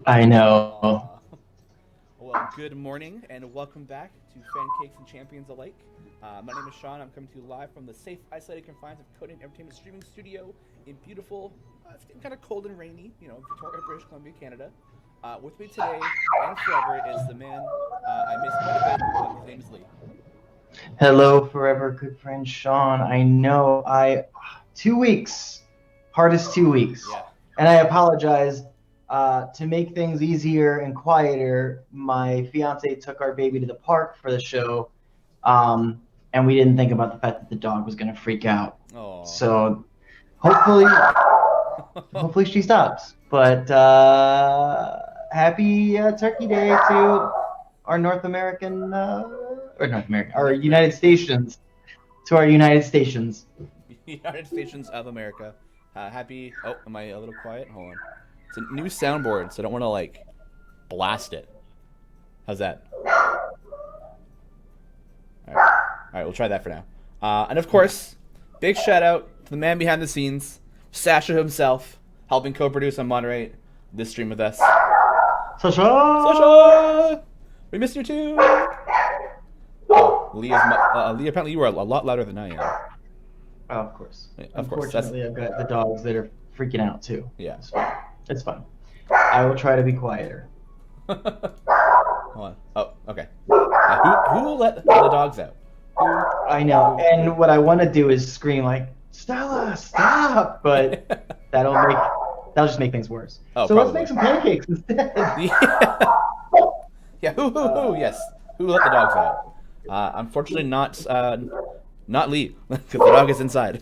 I know. Well, good morning and welcome back to Pancakes and Champions alike. My name is Shawn. I'm coming to you live from the safe, isolated confines of Codename Entertainment Streaming Studio in beautiful, it's getting kind of cold and rainy, Victoria, British Columbia, Canada. With me today and forever is the man I miss quite a bit. His name is Lee. Hello, forever good friend Shawn. I know 2 weeks, hardest 2 weeks. Yeah. And I apologize. To make things easier and quieter, my fiance took our baby to the park for the show, and we didn't think about the fact that the dog was going to freak out. Aww. So hopefully she stops. But happy Turkey Day to our our United Stations, to our United Stations. United Stations of America. Happy. Oh, am I a little quiet? Hold on. It's a new soundboard, so I don't want to blast it. How's that? All right, we'll try that for now. And of course, big shout out to the man behind the scenes, Sasha himself, helping co-produce and moderate this stream with us. Sasha! We miss you too. Oh, Lee, apparently you were a lot louder than I am. Oh, of course. Yeah, of course. Unfortunately, I've got the dogs that are freaking out too. Yeah. It's fine. I will try to be quieter. Hold on. Oh, okay. Who will let the dogs out? I know. And what I want to do is scream like, Stella, stop! But that'll just make things worse. Oh, so probably. Let's make some pancakes instead. Yeah. Who? Yes. Who let the dogs out? Unfortunately, not Lee, because the dog is inside.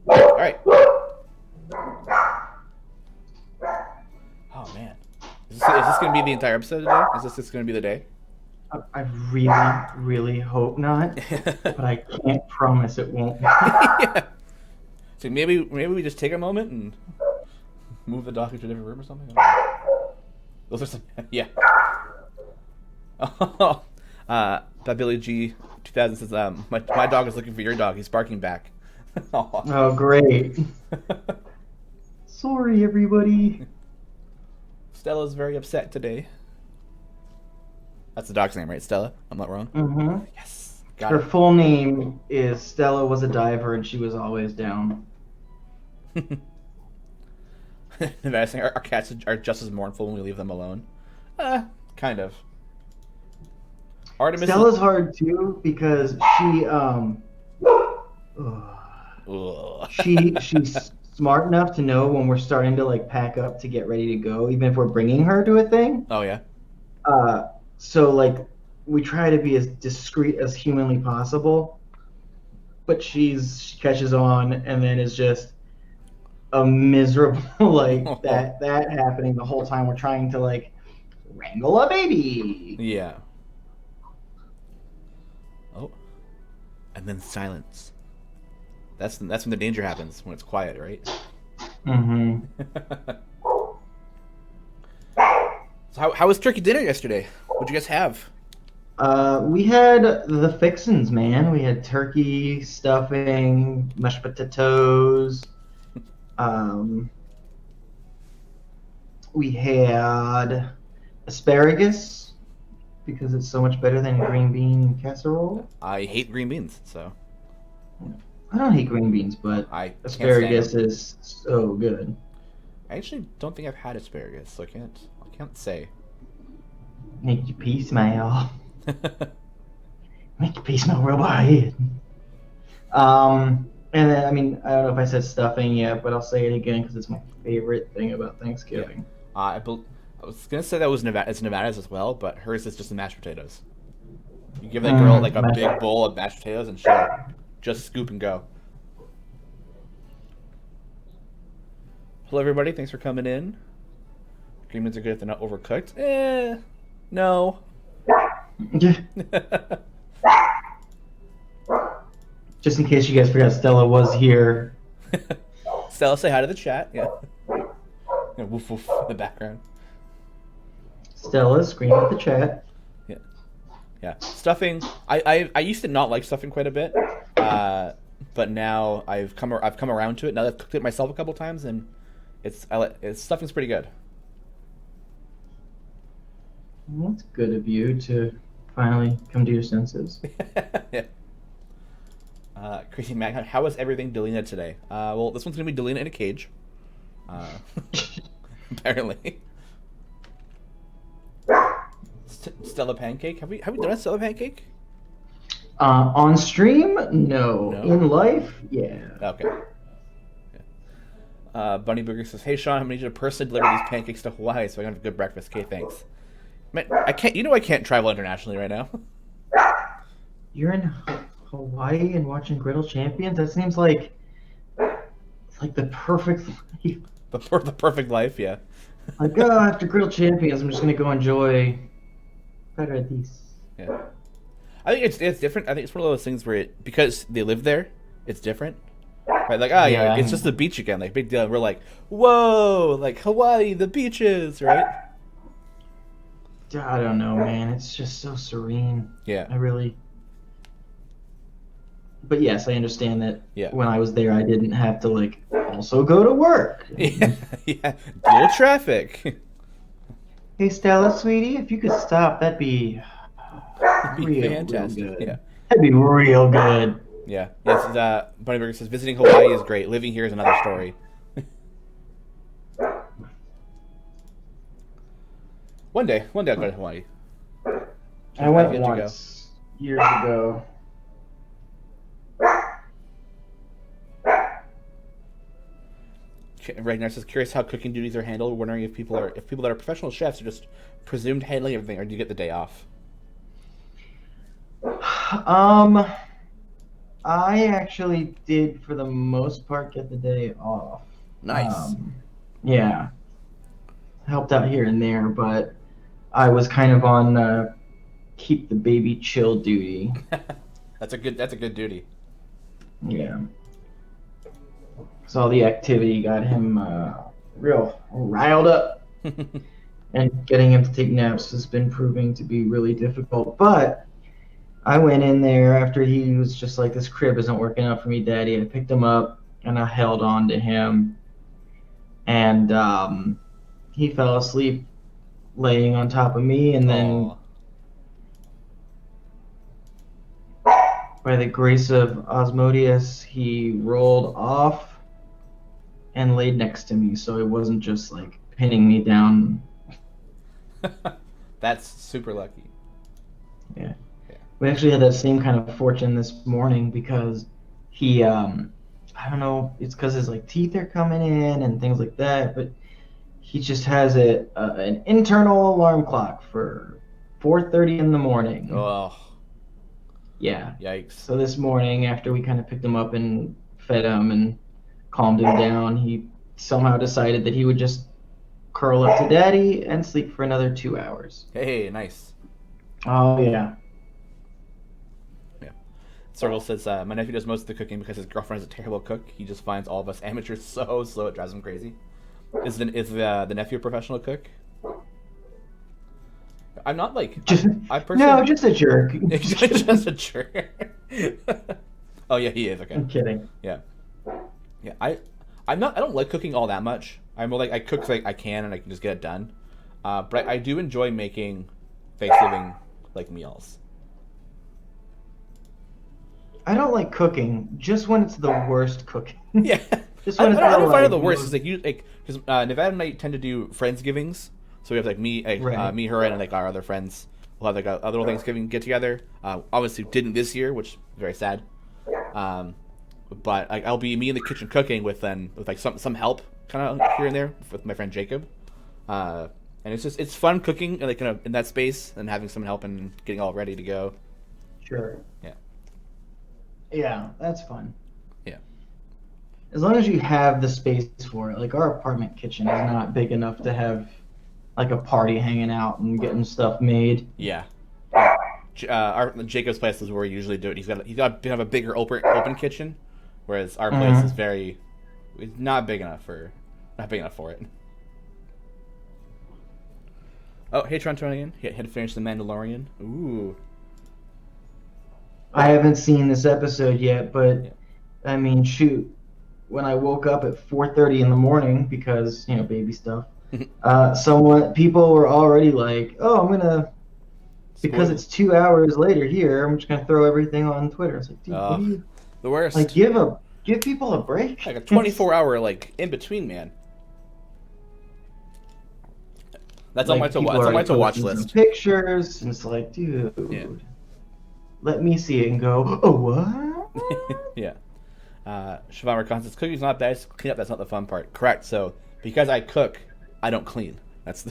All right. Oh man, is this going to be the entire episode today? Is this going to be the day? I really, really hope not, but I can't promise it won't. Yeah. So maybe we just take a moment and move the dog into a different room or something. Those are some, yeah. Billy G 2000 says, my dog is looking for your dog. He's barking back. Oh, great. Sorry, everybody. Stella's very upset today. That's the dog's name, right, Stella? I'm not wrong? Mm-hmm. Yes. Her full name is Stella was a diver and she was always down. Embarrassing. Our cats are just as mournful when we leave them alone. Kind of. Artemis Stella's hard too because she's smart enough to know when we're starting to pack up to get ready to go, even if we're bringing her to a thing. Oh yeah. So we try to be as discreet as humanly possible, but she catches on and then is just a miserable that happening the whole time we're trying to wrangle a baby. Yeah. Oh. And then silence. That's when the danger happens, when it's quiet, right? Mm-hmm. So how was turkey dinner yesterday? What'd you guys have? We had the fixins, man. We had turkey, stuffing, mashed potatoes. We had asparagus because it's so much better than green bean casserole. I hate green beans, so. I don't hate green beans, but asparagus is so good. I actually don't think I've had asparagus, so I can't say. Make your pee smell. Make your pee smell real bad. And then, I don't know if I said stuffing yet, but I'll say it again because it's my favorite thing about Thanksgiving. Yeah. I was gonna say that was Nevada's as well, but hers is just the mashed potatoes. You give that girl a big bowl of mashed potatoes, and she'll just scoop and go. Hello, everybody. Thanks for coming in. Green beans are good if they're not overcooked. No. Just in case you guys forgot, Stella was here. Stella, say hi to the chat. Yeah. Woof woof in the background. Stella, scream at the chat. Yeah. Stuffing. I used to not like stuffing quite a bit, but now I've come around to it. Now that I've cooked it myself a couple times, and stuffing's pretty good. Well, that's good of you to finally come to your senses. Yeah. Crazy Mag, how is everything Delina today? Well, this one's gonna be Delina in a cage. Uh, apparently. Stella Pancake. Have we done a Stella Pancake? On stream, no. No. In life, yeah. Okay. Bunny Burger says, "Hey Shawn, I'm gonna need you to personally deliver these pancakes to Hawaii so I can have a good breakfast." Okay, thanks. Man, I can't. I can't travel internationally right now. You're in Hawaii and watching Griddle Champions? That seems like the perfect life. The perfect life, yeah. Like, oh, after Griddle Champions, I'm just gonna go enjoy Paradis. Yeah. I think it's different. I think it's one of those things where because they live there, it's different. Right? Like, yeah, it's just the beach again. Like, big deal. We're like, whoa, like Hawaii, the beaches, right? I don't know, man. It's just so serene. Yeah. But yes, I understand that Yeah. when I was there, I didn't have to, like, also go to work. Yeah. Dual traffic. Hey, Stella, sweetie, if you could stop, that'd be fantastic. real good. Yeah. That'd be real good. Yeah. Yes. Bunny Burger says visiting Hawaii is great. Living here is another story. One day I'll go to Hawaii. I went once years ago. Ragnar says, "Curious how cooking duties are handled. Wondering if people that are professional chefs are just presumed handling everything, or do you get the day off?" I actually did, for the most part, get the day off. Nice. Yeah. Helped out here and there, but I was kind of on keep the baby chill duty. That's a good duty. Yeah. So all the activity got him real riled up. And getting him to take naps has been proving to be really difficult. But I went in there after he was just like, this crib isn't working out for me, Daddy. I picked him up and I held on to him. And he fell asleep laying on top of me. And then by the grace of Osmodeus, he rolled off and laid next to me. So it wasn't just like pinning me down. That's super lucky. Yeah. We actually had that same kind of fortune this morning because he, I don't know, it's because his like teeth are coming in and things like that, but he just has an internal alarm clock for 4:30 in the morning. Oh. Yeah. Yikes. So this morning, after we kind of picked him up and fed him and calmed him down, he somehow decided that he would just curl up to Daddy and sleep for another 2 hours. Hey, nice. Oh, yeah. Circle says, my nephew does most of the cooking because his girlfriend is a terrible cook. He just finds all of us amateurs so slow it drives him crazy. Is the nephew a professional cook? I'm not like... I personally... No, just a jerk. Just a jerk. Oh, yeah, he is. Okay. I'm kidding. Yeah. Yeah, I don't like cooking all that much. I'm more like, I cook like I can and I can just get it done. But I do enjoy making Thanksgiving like meals. I don't like cooking, just when it's the worst cooking. Yeah. Just when I don't find it the worst. It's like because Nevada and I tend to do Friendsgivings, so we have like me, her, and like our other friends. We'll have like a little Thanksgiving get together. Obviously didn't this year, which is very sad. But like, I'll be me in the kitchen cooking with like some help kind of here and there with my friend Jacob. And it's fun cooking like kind of in that space and having someone help and getting all ready to go. Sure. Yeah. Yeah, that's fun. Yeah. As long as you have the space for it. Like, our apartment kitchen is not big enough to have like a party hanging out and getting stuff made. Yeah. Our Jacob's place is where we usually do it. He's got a bigger open kitchen, whereas our place is it's not big enough for it. Oh, hey Trontonian, he had to finish The Mandalorian. Ooh. I haven't seen this episode yet, but Yeah. I mean, shoot, when I woke up at 4:30 in the morning because baby stuff, People were already like, "Oh, I'm gonna," because Spoiler. it's 2 hours later here. I'm just gonna throw everything on Twitter. It's like, dude, what do you The like? worst. Give people a break. Like a 24-hour like in between, man. That's on my Like people are already to watch posting some list. pictures, and it's like, Yeah. dude, let me see it and go, oh what? Yeah. Siobhan Reconstance, cooking's not bad. It's clean up. That's not the fun part. Correct. So because I cook, I don't clean. That's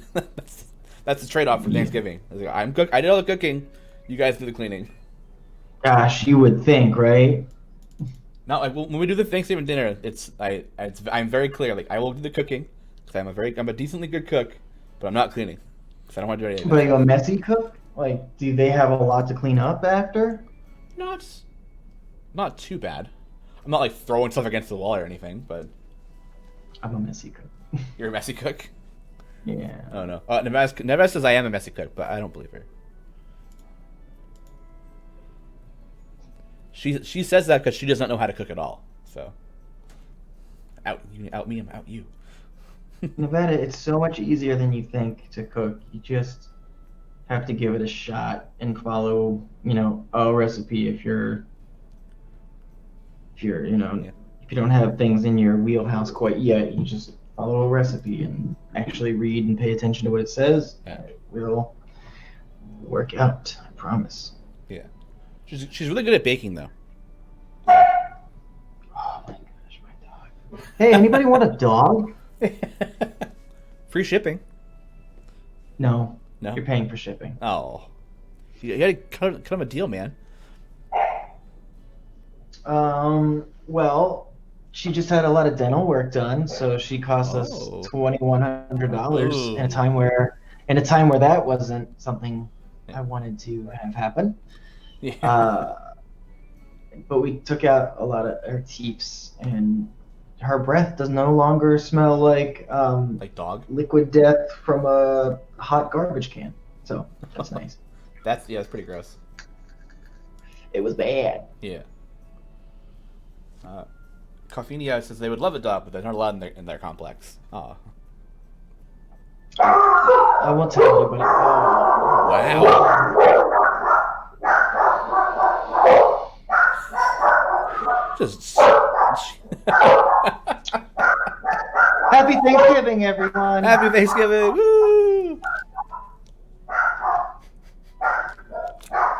that's the trade-off for Thanksgiving. I'm cook. I do all the cooking. You guys do the cleaning. Gosh, you would think, right? Now, like when we do the Thanksgiving dinner, I'm very clear. Like I will do the cooking because I'm a decently good cook, but I'm not cleaning because I don't want to do any of But are that. you a messy cook? Like, do they have a lot to clean up after? Not not too bad. I'm not like throwing stuff against the wall or anything, but I'm a messy cook. you're a messy cook. Yeah. Oh no. Neves says I am a messy cook, but I don't believe her. She says that because she does not know how to cook at all. So out me, I'm out you. Nevada, it's so much easier than you think to cook. You just have to give it a shot and follow, a recipe if Yeah. you don't have things in your wheelhouse quite yet, you just follow a recipe and actually read and pay attention to what it says. Yeah. It will work out, I promise. Yeah. She's really good at baking though. Oh my gosh, my dog. Hey, anybody want a dog? Free shipping. No. No. You're paying for shipping. Oh. You gotta cut him a deal, man. Well, she just had a lot of dental work done, so she cost us Oh. $2,100 Ooh. in a time where that wasn't something Yeah. I wanted to have happen. Yeah. But we took out a lot of her teeps, and her breath does no longer smell like Like dog. liquid death from a hot garbage can. So that's nice. That's pretty gross. It was bad. Yeah. Coffeenia says they would love a dog, but they're not allowed in their complex. Oh. I won't tell anybody. Oh. Wow. Just. Happy Thanksgiving, everyone. Happy Thanksgiving! Woo!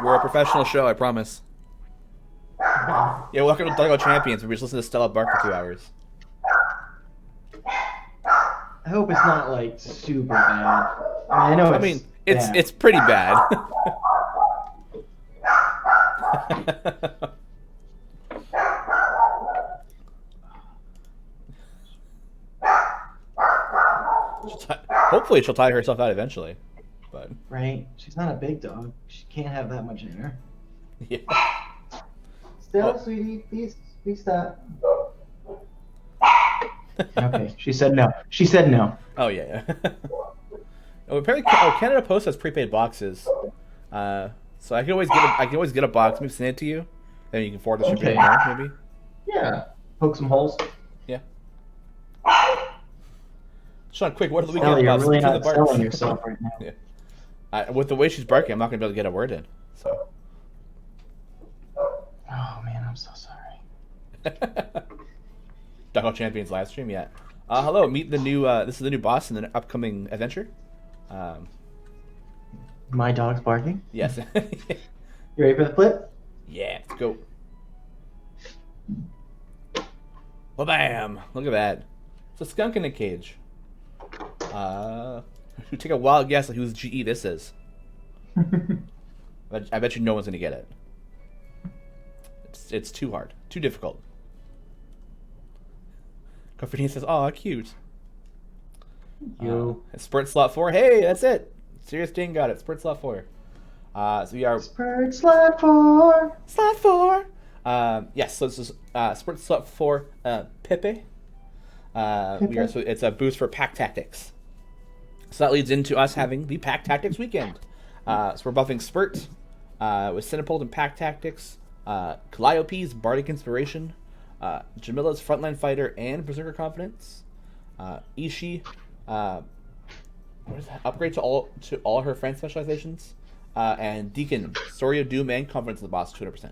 We're a professional show, I promise. Yeah, welcome to Doggo Champions. We just listen to Stella bark for 2 hours. I hope it's not like super bad. I know It's pretty bad. Hopefully, she'll tire herself out eventually. But right. She's not a big dog. She can't have that much in her. yeah. Stella, Oh. sweetie, please stop. Okay, she said no. She said no. Oh yeah. Oh, apparently, Canada Post has prepaid boxes. So I can always get a box. Maybe send it to you. Then you can forward the shipping Okay. there, maybe. Yeah. Poke some holes. Yeah. Sean, quick, what are the Stella, weekend you're thoughts? really Speak to not the selling barks. yourself right now. Yeah. With the way she's barking, I'm not gonna be able to get a word in. So. Oh man, I'm so sorry. Doggo Champions live stream, yeah. Hello, meet the new. This is the new boss in the upcoming adventure. My dog's barking. Yes. You ready for the flip? Yeah, let's go. Well, bam! Look at that. It's a skunk in a cage. Take a wild guess at whose GE this is. I bet you no one's gonna get it. It's too hard, too difficult. Coffee says, "Oh, cute." Spurt slot 4. Hey, that's it. Serious Dane got it. Spurt slot 4. So we are Spurt slot 4. slot 4. Yes. So this is Spurt slot 4. Pepe. So it's a boost for pack tactics. So that leads into us having the pack tactics weekend. So we're buffing Spurt with Centipede and pack tactics, Calliope's Bardic Inspiration, Jamila's Frontline Fighter and Berserker Confidence, Ishii, what is that? Upgrade to all her friend specializations. And Deacon, Story of Doom and Confidence of the Boss, 200%.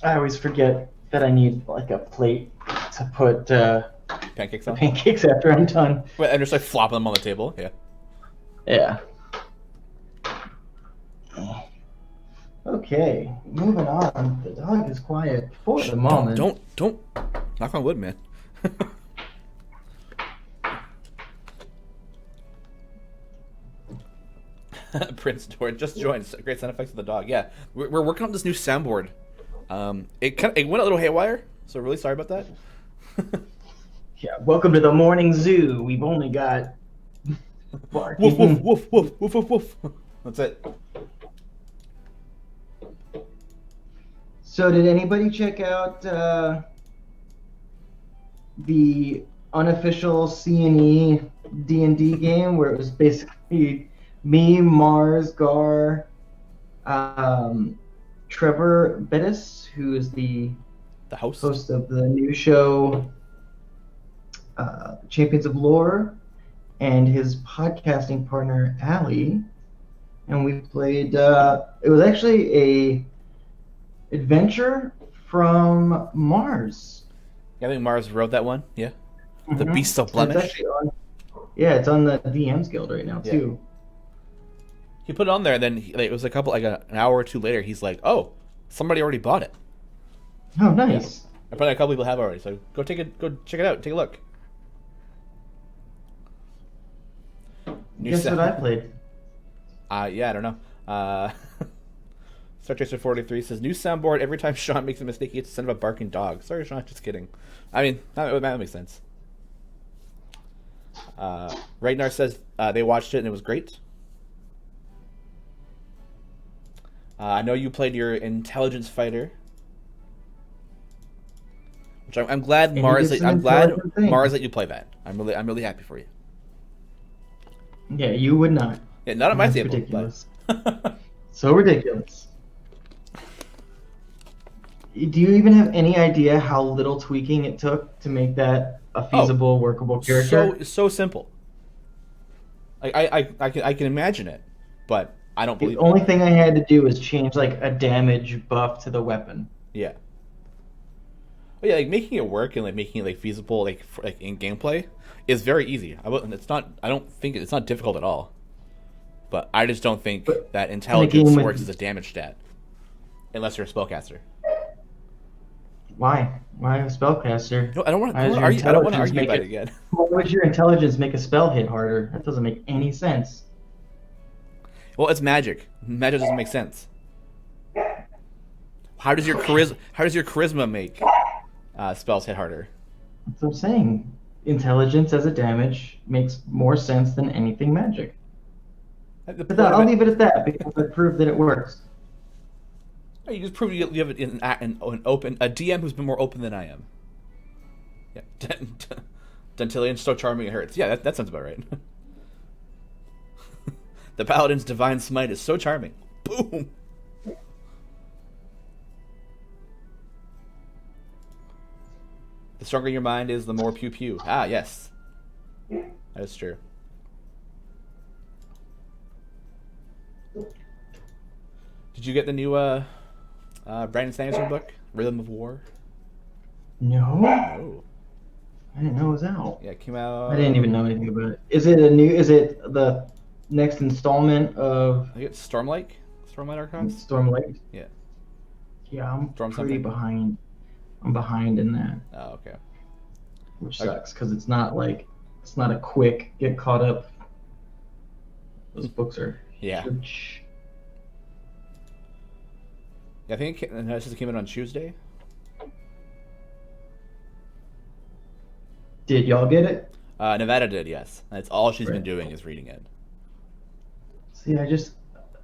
I always forget that I need like a plate to put Pancakes the on? pancakes after I'm done. Wait, and just like flopping them on the table? Yeah. Yeah. Okay, moving on. The dog is quiet for the moment. Don't. Knock on wood, man. Prince Dor just joined. Great sound effects of the dog. Yeah, we're working on this new soundboard. It went a little haywire, so really sorry about that. Yeah, welcome to the morning zoo. We've only got Woof woof woof woof woof woof woof. That's it. So did anybody check out the unofficial C&E D&D game where it was basically me, Mars, Gar, Trevor Bettis, who is the host of the new show Champions of Lore, and his podcasting partner, Allie. And we played, it was actually a adventure from Mars. Yeah, I think Mars wrote that one. Yeah. The Beast of Blemish. It's on the DM's Guild right now, too. He put it on there, and then it was an hour or two later, he's like, oh, somebody already bought it. Oh, nice. Yeah. Probably a couple people have already, so go check it out, take a look. Guess what I played? Yeah, I don't know. Star Chaser 43 says, new soundboard, every time Shawn makes a mistake, he gets to send him a barking dog. Sorry, Shawn, just kidding. I mean, that makes sense. Ragnar says they watched it and it was great. I know you played your intelligence fighter, which I'm glad Mars let you play that. I'm really happy for you. Yeah, you would not. Yeah, not at my table. Ridiculous. So ridiculous. Do you even have any idea how little tweaking it took to make that a feasible, workable character? So simple. I can imagine it, but I don't believe the only thing I had to do was change like a damage buff to the weapon. Yeah. But yeah, like making it work and like making it like feasible like in gameplay is very easy. It's not difficult at all. But I just don't think that intelligence works as a damage stat unless you're a spellcaster. Why? Why a spellcaster? No, I don't want to argue about it again. Why would your intelligence make a spell hit harder? That doesn't make any sense. Well, it's magic. Magic doesn't make sense. How does your charisma make spells hit harder? That's what I'm saying. Intelligence as a damage makes more sense than anything magic. But I'll leave it at that because I proved that it works. You just proved you have an open DM who's been more open than I am. Yeah, Dentilian's so charming it hurts. Yeah, that sounds about right. The Paladin's Divine Smite is so charming. Boom. The stronger your mind is, the more pew pew. Ah, yes, that is true. Did you get the new Brandon Sanderson book, Rhythm of War? No. No. I didn't know it was out. Yeah, it came out. I didn't even know anything about it. Is it the next installment of? I think it's Stormlight Archives. Stormlight. Yeah. Yeah, I'm pretty behind. I'm behind in that. Oh, okay. Which sucks because it's not a quick get caught up. Those books are huge. I think it came out on Tuesday. Did y'all get it? Nevada did, yes. That's all she's been doing is reading it. See,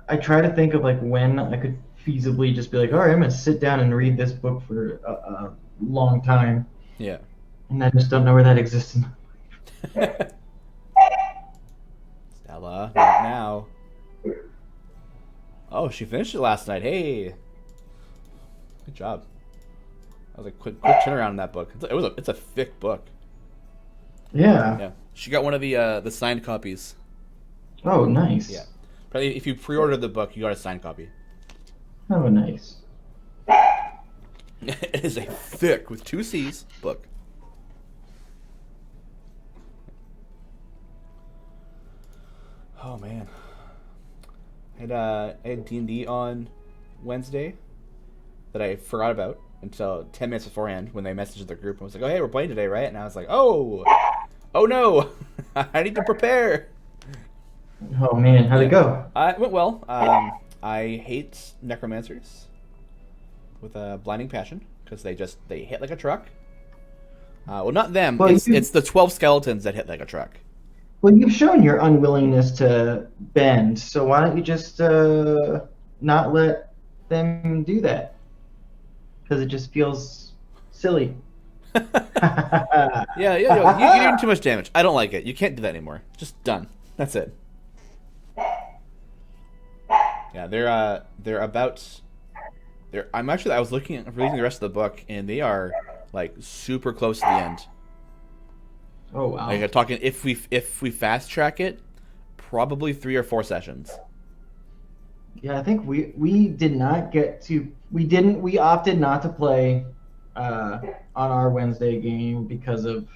I try to think of like when I could feasibly just be like, all right, I'm gonna sit down and read this book for a long time. Yeah. And I just don't know where that exists in my life. Stella, not now. Oh, she finished it last night. Hey. Good job. That was a quick turnaround in that book. It's a thick book. Yeah. Yeah, she got one of the signed copies. Oh, Yeah, nice. probably if you pre-order the book, you got a signed copy. Oh, nice. It is a thick with two C's book. Oh man, I had D&D on Wednesday that I forgot about until 10 minutes beforehand when they messaged the group and was like, "Oh hey, we're playing today, right?" And I was like, "Oh no, I need to prepare." Oh man, how'd it Yeah, go? it went well. I hate necromancers with a blinding passion because they hit like a truck. Well, not them. Well, It's the 12 skeletons that hit like a truck. you've shown your unwillingness to bend, so why don't you just not let them do that? Because it just feels silly. Yeah, you're doing too much damage. I don't like it. You can't do that anymore. Just done. That's it. Yeah, they're about. I was looking at reading the rest of the book, and they are like super close to the end. Oh wow. Like I'm talking, if we fast track it, probably 3 or 4 sessions. Yeah, I think we did not get to we opted not to play on our Wednesday game because of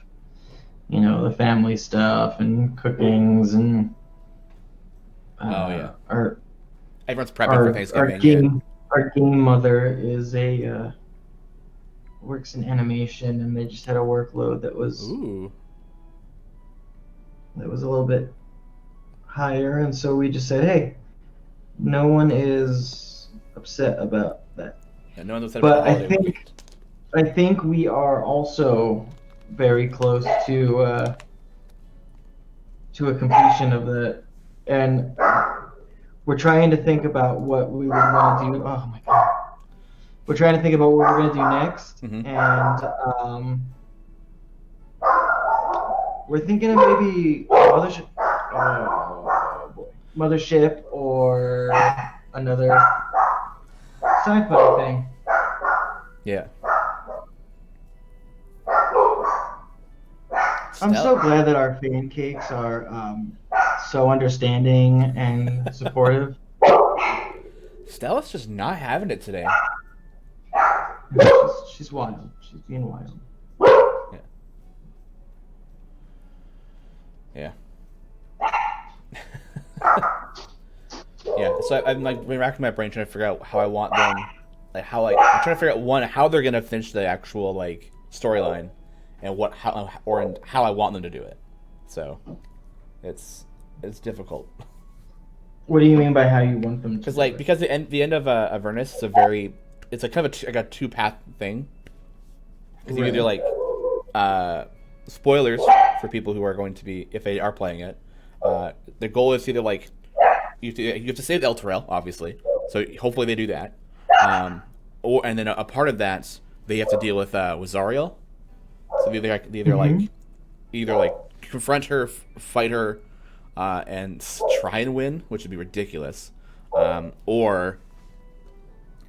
the family stuff and cookings and Oh yeah, our everyone's prepping for our Thanksgiving. Yeah. game mother is a works in animation, and they just had a workload Ooh. that was a little bit higher, and so we just said, hey, no one is upset about that. Yeah, no one was said about the But holiday weekend. I think we are also very close to a completion of the, and we're trying to think about what we would want to do. Oh my god, we're trying to think about what we're going to do next, Mm-hmm. and we're thinking of maybe Mothership or another sci-fi thing. Yeah. I'm so glad that our fan cakes are so understanding and supportive. Stella's just not having it today. She's wild. She's being wild. Yeah. Yeah. Yeah. So I've like been racking my brain trying to figure out how I want them, like I'm trying to figure out how they're gonna finish the actual like storyline, and how I want them to do it. So, it's difficult. What do you mean by how you want them to? Because the end of Avernus is it's like kind of like a 2-path thing. Because you either like spoilers for people who are going to be, if they are playing it. The goal is either like you have to save the Elturel, obviously. So hopefully they do that. And then a part of that they have to deal with Zariel. So they either like confront her, fight her, and try and win, which would be ridiculous, or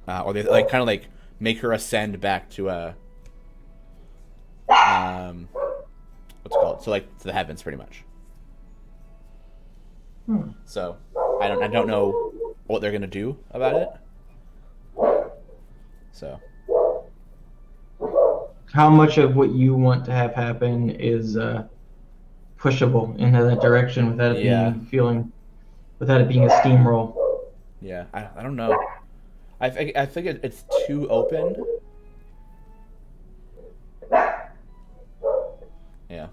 they like kind of like make her ascend back to what's it called? So like to the heavens, pretty much. So I don't know what they're gonna do about it. So how much of what you want to have happen is pushable into that direction without it being a steamroll? Yeah, I don't know. I think it's too open. Yeah.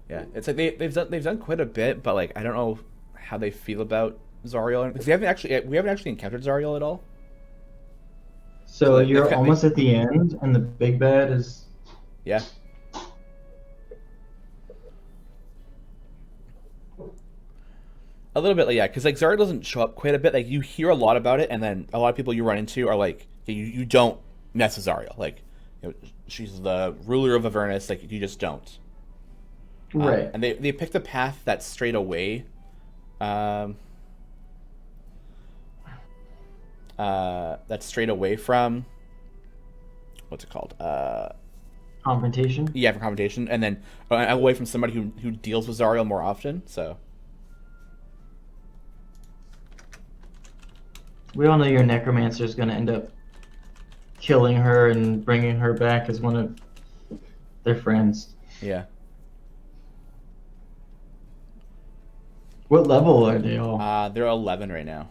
Yeah, it's like they've done quite a bit, but like I don't know how they feel about Zariel, because we haven't actually encountered Zariel at all. So you're almost at the end, and the big bad is. Yeah. A little bit, yeah, because like Zariel doesn't show up quite a bit. Like you hear a lot about it, and then a lot of people you run into are like, you don't mess with Zariel. Like, she's the ruler of Avernus. Like you just don't. Right. And they picked a path that's straight away. That's straight away from what's it called? Confrontation. Yeah, for confrontation, and then away from somebody who deals with Zariel more often. So We all know your necromancer is going to end up killing her and bringing her back as one of their friends. yeah, What level are they all? they're 11 right now.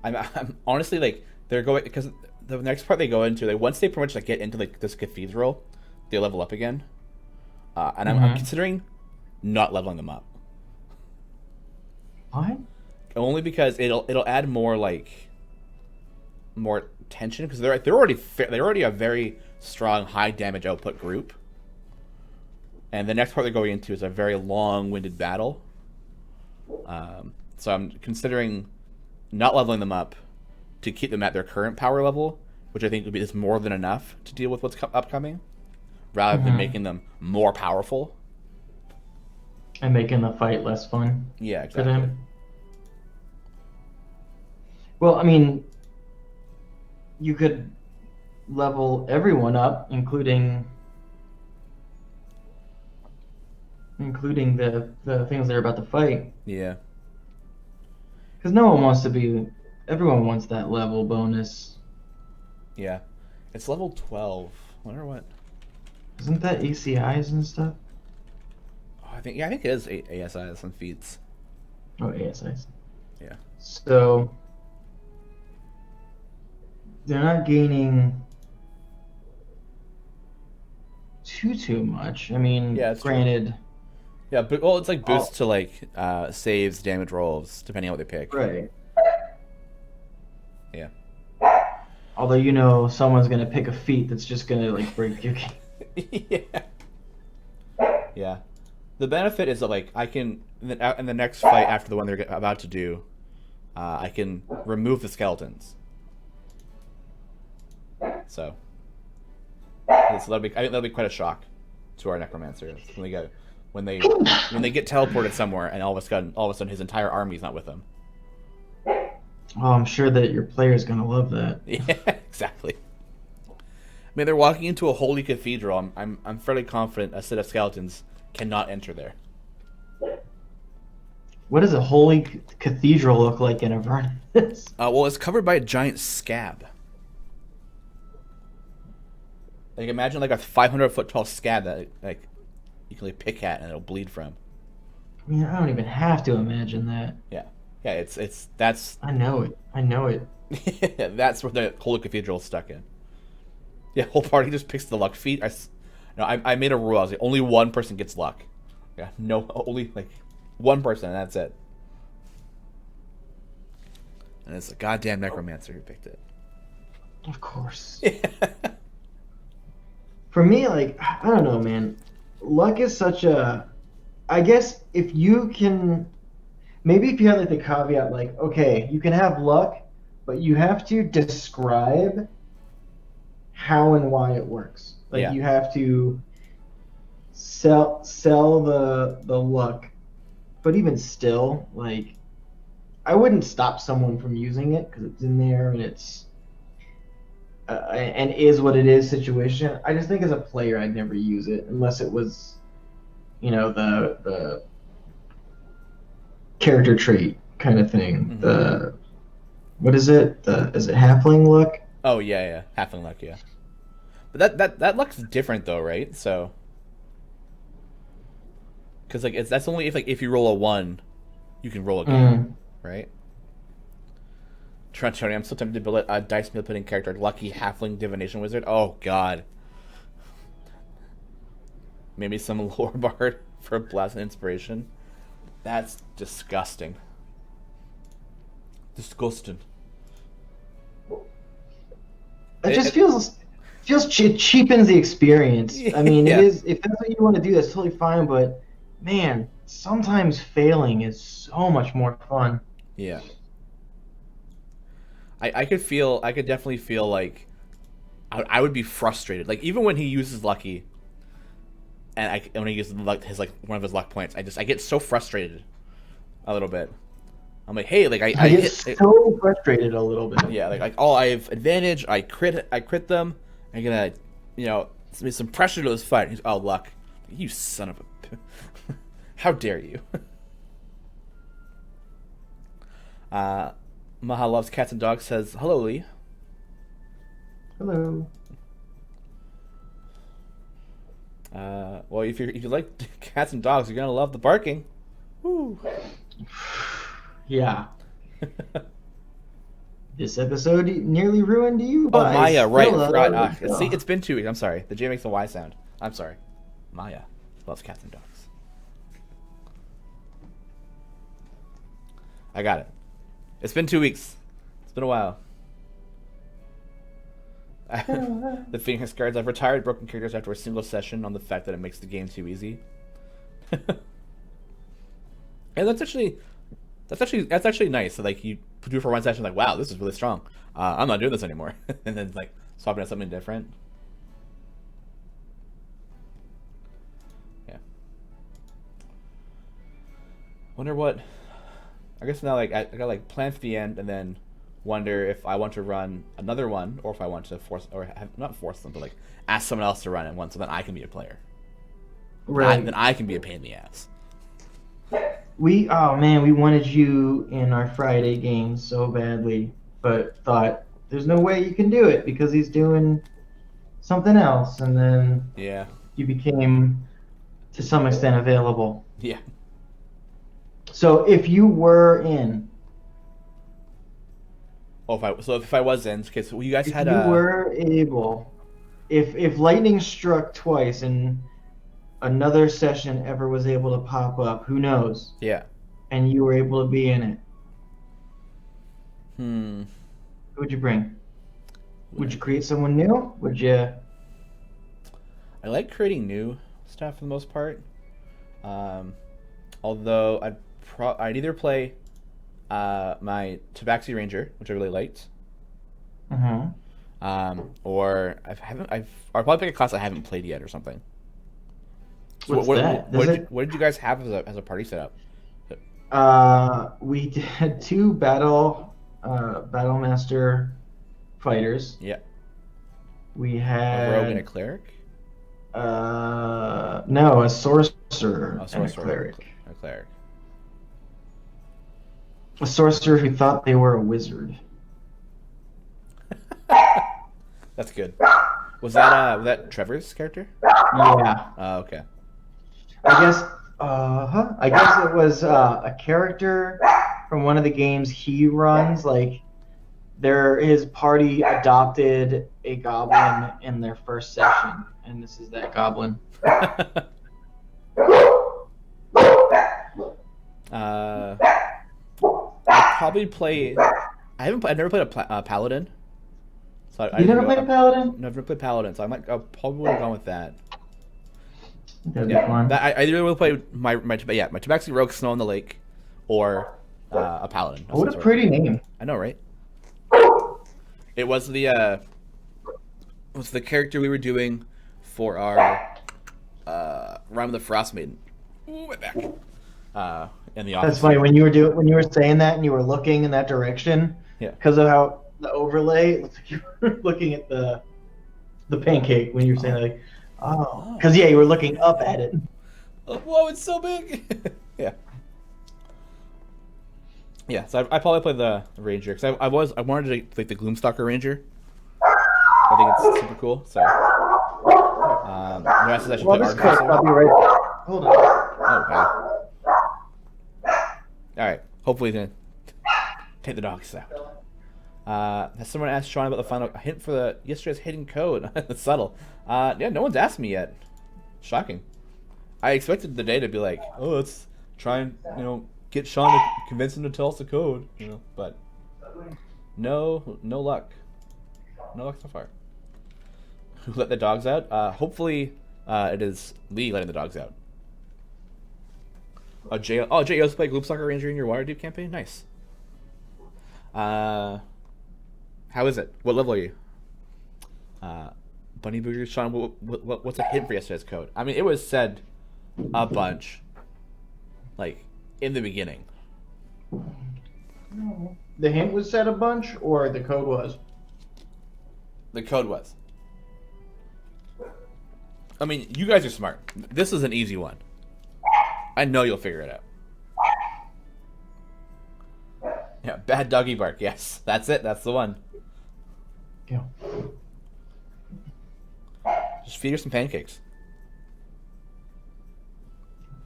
I'm honestly like they're going because the next part they go into like once they pretty much like get into like this cathedral, they level up again, and I'm considering not leveling them up. What? Only because it'll add more like more tension because they're already a very strong high damage output group, and the next part they're going into is a very long-winded battle. So I'm considering not leveling them up to keep them at their current power level, which I think would be is more than enough to deal with what's upcoming, rather than making them more powerful and making the fight less fun. Yeah, for exactly. them. Well, I mean, you could level everyone up, including the things they're about to fight. Yeah. Because no one wants to be. Everyone wants that level bonus. Yeah. It's level 12. I wonder what. Isn't that ACIs and stuff? Oh, I think it is ASIs and feats. Oh, ASIs. Yeah. So they're not gaining too much. I mean, Yeah, it's granted. Yeah, but it's like boosts to like saves, damage rolls, depending on what they pick. Right. Yeah. Although someone's gonna pick a feat that's just gonna like break your game. Yeah. Yeah. The benefit is that like I can in the next fight after the one they're about to do, I can remove the skeletons. So that'll be I think that'll be quite a shock to our necromancers when they get teleported somewhere and all of a sudden his entire army's not with them. Oh, I'm sure that your player's gonna love that. Yeah, exactly. I mean, they're walking into a holy cathedral. I'm fairly confident a set of skeletons cannot enter there. What does a holy cathedral look like in Avernus? Well, it's covered by a giant scab. Like imagine like a 500-foot tall scab that like you can like pick at and it'll bleed from. I mean, I don't even have to imagine that. Yeah, that's. I know it. That's where the holy cathedral is stuck in. Yeah, whole party just picks the luck feat. I made a rule. I was like, only one person gets luck. Yeah, no, only like one person, and that's it. And it's a goddamn necromancer who picked it. Of course. Yeah. For me, like, I don't know, man. Luck is such a. I guess if you can. Maybe if you had like the caveat, like, okay, you can have luck, but you have to describe how and why it works. Like, Yeah. you have to sell the luck. But even still, like, I wouldn't stop someone from using it because it's in there and it's and is what it is situation. I just think as a player, I'd never use it unless it was, the character trait kind of thing. Mm-hmm. The what is it? Is it halfling luck? Oh yeah, halfling luck, yeah. But that luck's different though, right? So, because like that's only if you roll a 1, you can roll a game, right? Tony, I'm so tempted to build a dice manipulating character, lucky halfling divination wizard. Oh god. Maybe some lore bard for a blast and inspiration. That's disgusting. Disgusting. It just feels it cheapens the experience. I mean, Yeah. it is, if that's what you want to do, that's totally fine. But man, sometimes failing is so much more fun. Yeah. I could definitely feel like I would be frustrated. Like even when he uses lucky, and when he uses one of his luck points, I get so frustrated a little bit. I'm like, hey, like I get hit. so frustrated a little bit. Yeah, like oh, I have advantage. I crit them. I'm gonna, some pressure to this fight. He's, oh, luck. You son of a. How dare you? Maha loves cats and dogs says hello, Lee. Hello. Well, if you like cats and dogs, you're gonna love the barking. Woo. Yeah. This episode nearly ruined you. Oh, Maya, right? I forgot. Still. See, it's been 2 weeks. I'm sorry. The J makes the Y sound. I'm sorry. Maya loves cats and dogs. I got it. It's been 2 weeks. It's been a while. The Phoenix Guards. I've retired broken characters after a single session on the fact that it makes the game too easy. And that's actually nice. Like you do it for one session, like wow, this is really strong. I'm not doing this anymore, and then like swapping out something different. Yeah. Wonder what. I guess now like I gotta like plan for the end, and then wonder if I want to run another one, or if I want to not force them, but like ask someone else to run it one, so then I can be a player. Right. Then I can be a pain in the ass. We wanted you in our Friday game so badly, but thought there's no way you can do it because he's doing something else, and then you became to some extent available. Yeah. So if you were in, if I was in, okay, so you guys had were able, if lightning struck twice and another session ever was able to pop up, who knows? Yeah. And you were able to be in it. Who would you bring? Would you create someone new? Would you? I like creating new stuff for the most part. Although I'd either play my Tabaxi Ranger, which I really liked. Or I'll probably pick a class I haven't played yet or something. So what did you guys have as a party setup? We did 2 Battlemaster fighters. Yeah. We had a rogue and a cleric. No, a sorcerer and a cleric. A cleric. A sorcerer who thought they were a wizard. That's good. Was that Trevor's character? Yeah. Oh, okay. I guess it was a character from one of the games he runs. Like, his party adopted a goblin in their first session, and this is that goblin. I'd probably play. I've never played a paladin. So you never played a paladin? No, I've never played paladin, so I probably would have gone with that. That'd be fun. I either will play my Tabaxi Rogue Snow in the Lake, or a paladin. What a pretty name! I know, right? It was the character we were doing for our Rhyme of the Frost Maiden. Ooh, my back. In the office. That's funny when you were saying that and you were looking in that direction. Yeah. Because of how the overlay, it looks like you were looking at the pancake when you were saying like, oh, because you were looking up at it. Oh, whoa, it's so big. Yeah. Yeah, so I probably play the Ranger because I wanted to like the Gloomstalker Ranger. I think it's super cool. So, the rest of that should play Argus. I'll be right back. Hold on. Oh, wow. All right. Hopefully, then take the dogs out. Has someone asked Shawn about the final hint for yesterday's hidden code? That's subtle. Yeah, no one's asked me yet. Shocking. I expected the day to be like, oh, let's try and get Shawn to convince him to tell us the code, but no luck. No luck so far. Who let the dogs out? Hopefully, it is Lee letting the dogs out. Jay, you also play Gloomstalker Ranger in your Waterdeep campaign? Nice. How is it? What level are you? Bunny Booger, Shawn, what's a hint for yesterday's code? I mean, it was said a bunch, like, in the beginning. The hint was said a bunch, or the code was? The code was. I mean, you guys are smart. This is an easy one. I know you'll figure it out. Yeah, bad doggy bark. Yes, that's it. That's the one. Yeah. Just feed her some pancakes.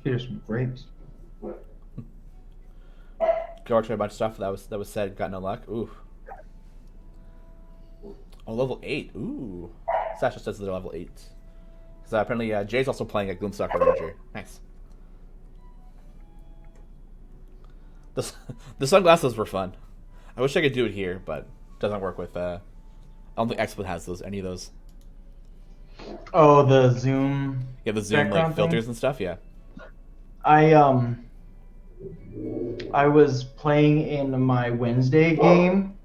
Here's some grapes. Go try a bunch of stuff that was said. Got no luck. Ooh. Oh, level 8. Ooh. Sasha says they're level 8. Because apparently Jay's also playing a Gloomstalker Ranger. Nice. The sunglasses were fun. I wish I could do it here, but it doesn't work with. I don't think Xsplit has any of those. Oh, the Zoom. Yeah, the Zoom like filters and stuff. Yeah. I was playing in my Wednesday game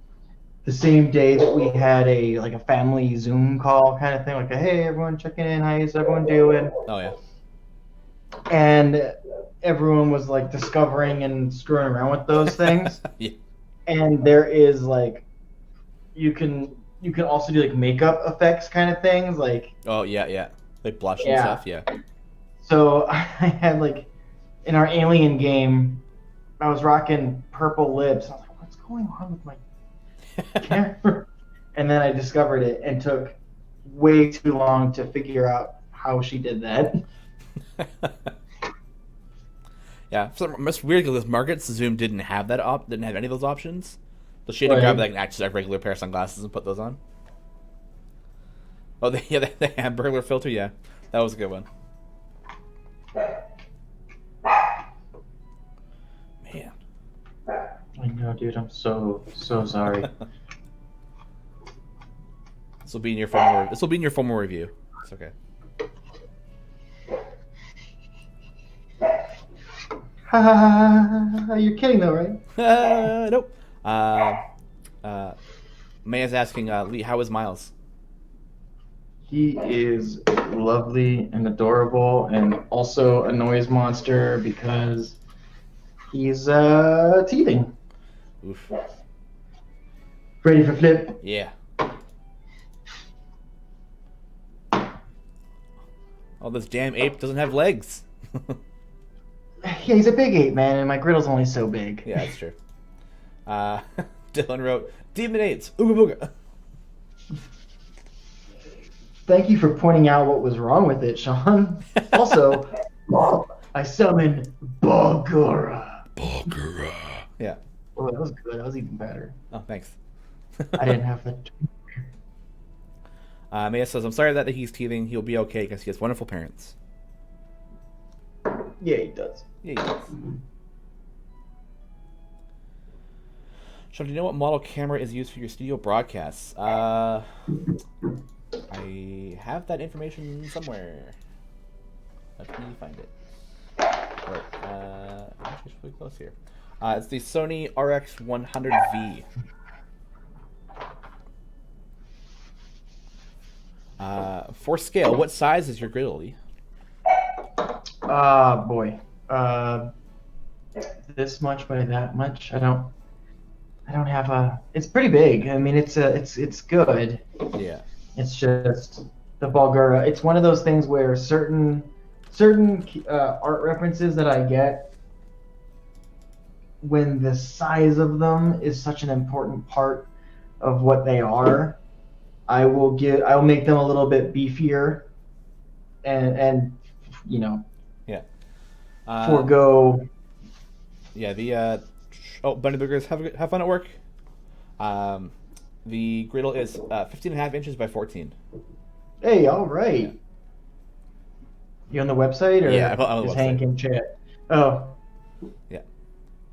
the same day that we had a family Zoom call kind of thing, like a hey everyone checking in, how is everyone doing? Oh yeah. And everyone was like discovering and screwing around with those things. Yeah. And there is like you can also do like makeup effects kind of things, like oh yeah, like blush and stuff. Yeah. So I had like in our Alien game, I was rocking purple lips. I was like, what's going on with my camera? And then I discovered it and took way too long to figure out how she did that. Yeah, it's weird because Margaret's Zoom didn't have didn't have any of those options. So she had to grab like a regular pair of sunglasses and put those on. Oh, the Hamburglar filter, yeah, that was a good one. Man, I know, dude. I'm so sorry. This will be in your formal review. It's okay. You're kidding though, right? Nope. Maya's asking Lee, how is Miles? He is lovely and adorable, and also a noise monster because he's teething. Oof. Ready for flip? Yeah. Oh, this damn ape doesn't have legs. Yeah, he's a big ape, man, and my griddle's only so big. Yeah, that's true. Dylan wrote, Demon Apes, ooga booga. Thank you for pointing out what was wrong with it, Shawn. Also, I summoned Bagura. Bagura. Yeah. Oh, that was good. That was even better. Oh, thanks. I didn't have the... Maya says, I'm sorry that he's teething. He'll be okay because he has wonderful parents. Yeah, he does. Yeah, he does. Shawn, do you know what model camera is used for your studio broadcasts? I have that information somewhere. Let me find it. Right, actually, it's pretty close here. It's the Sony RX100V. For scale, what size is your griddle, Lee? Boy. This much by that much. I don't have a. It's pretty big. I mean, it's good. Yeah. It's just the Bulgara. It's one of those things where certain art references that I get, when the size of them is such an important part of what they are, I will make them a little bit beefier, and you know. Yeah. Forego. Yeah. The Bunny Boogers, have fun at work. The griddle is 15.5 inches by 14. Hey, all right. Yeah. You on the website, or yeah, I'm on the is website. Hank in chat? Oh. Yeah,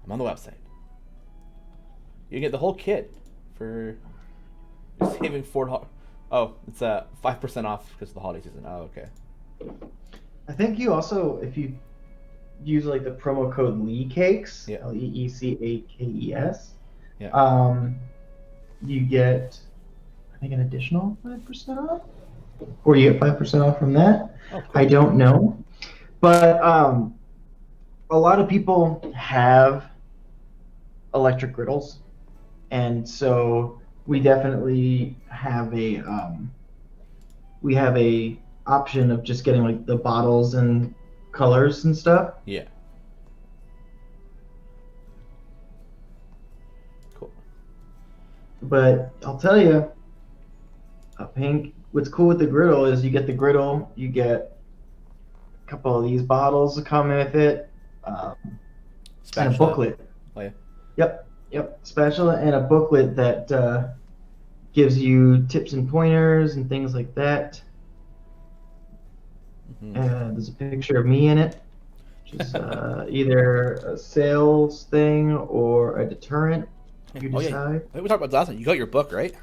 I'm on the website. You get the whole kit for saving $4. Oh, it's 5% off because of the holiday season. Oh, okay. I think you also, if you use like the promo code LEECAKES, yeah. LEECAKES, yeah. You get, I think, an additional 5% off, or you get 5% off from that. Oh, cool. I don't know, but a lot of people have electric griddles, and so we definitely have a option of just getting like the bottles and colors and stuff. Yeah. Cool. But I'll tell you, what's cool with the griddle is you get the griddle, you get a couple of these bottles that come with it, and a booklet. Oh yeah. Yep, spatula and a booklet that gives you tips and pointers and things like that. There's a picture of me in it, which is either a sales thing or a deterrent. You decide. Yeah. We talked about last time. You got your book, right?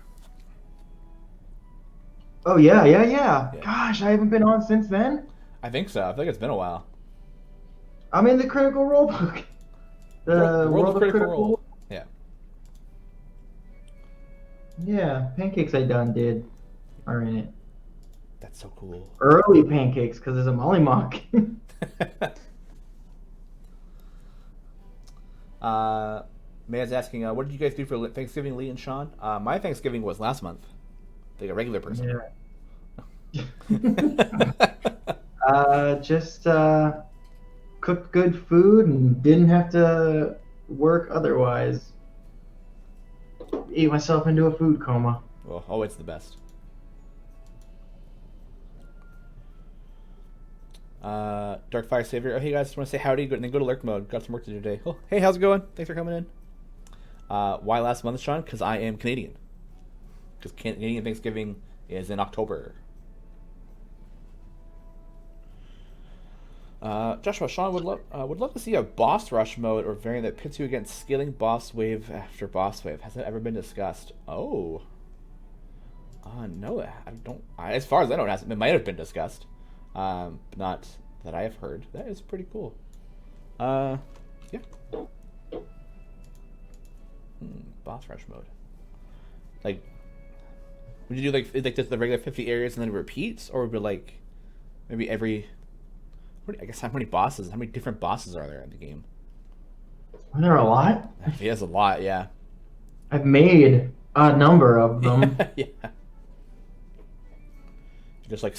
Oh yeah. Gosh, I haven't been on since then. I think so. I think it's been a while. I'm in the Critical Role book. The World of Critical Role. Yeah. Yeah, pancakes I did are in it. That's so cool. Early pancakes because there's a mollymock. Maya's asking, what did you guys do for Thanksgiving, Lee and Shawn? My Thanksgiving was last month. Like a regular person. Yeah. Just cooked good food and didn't have to work otherwise. Ate myself into a food coma. Well, always the best. Dark Fire Savior. Oh, hey guys, just want to say howdy, and then go to lurk mode. Got some work to do today. Oh, hey, how's it going? Thanks for coming in. Why last month, Shawn? Because I am Canadian. Because Canadian Thanksgiving is in October. Joshua, Shawn would love to see a boss rush mode or variant that pits you against scaling boss wave after boss wave. Has that ever been discussed? Oh. No, I don't. As far as I know, it might have been discussed. But not that I have heard. That is pretty cool. Yeah. Boss rush mode. Like, would you do like just the regular 50 areas and then it repeats, or would it be like maybe every? I guess how many different bosses are there in the game? Are there a lot? He has a lot, yeah. I've made a number of them. Yeah. Just like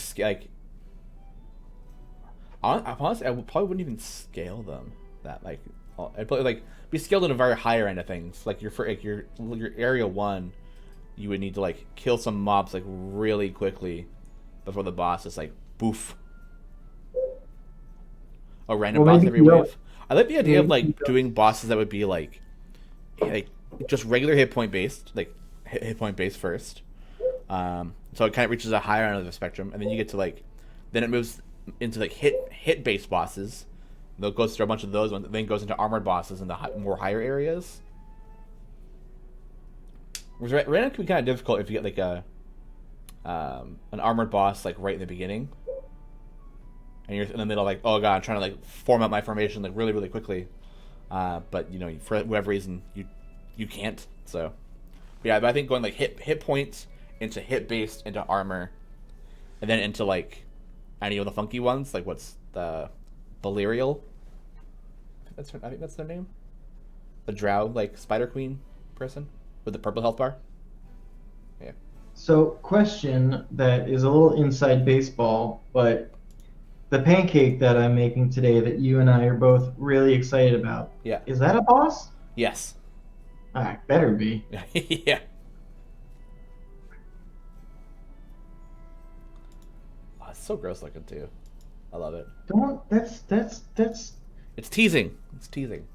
honestly, I probably wouldn't even scale them. That like I'd probably like be scaled in a very higher end of things. Like your area 1, you would need to like kill some mobs like really quickly before the boss is like boof. A random boss every wave. I like the idea of like doing bosses that would be like just regular hit point based, like hit point based first. So it kind of reaches a higher end of the spectrum, and then you get to like, then it moves into like hit based bosses. And it goes through a bunch of those, and then goes into armored bosses in the more higher areas. Whereas random can be kind of difficult if you get like an armored boss like right in the beginning. And you're in the middle, like, oh god, I'm trying to like form out my formation like really, really quickly, but you know, for whatever reason, you can't. So, but yeah, but I think going like hit points into hit based into armor, and then into like any of the funky ones, like what's the Valerial? I think that's their name. The Drow like Spider Queen person with the purple health bar. Yeah. So, question that is a little inside baseball, but the pancake that I'm making today that you and I are both really excited about. Yeah. Is that a boss? Yes. Better be. Yeah. Oh, it's so gross looking too. I love it. That's. It's teasing. It's teasing.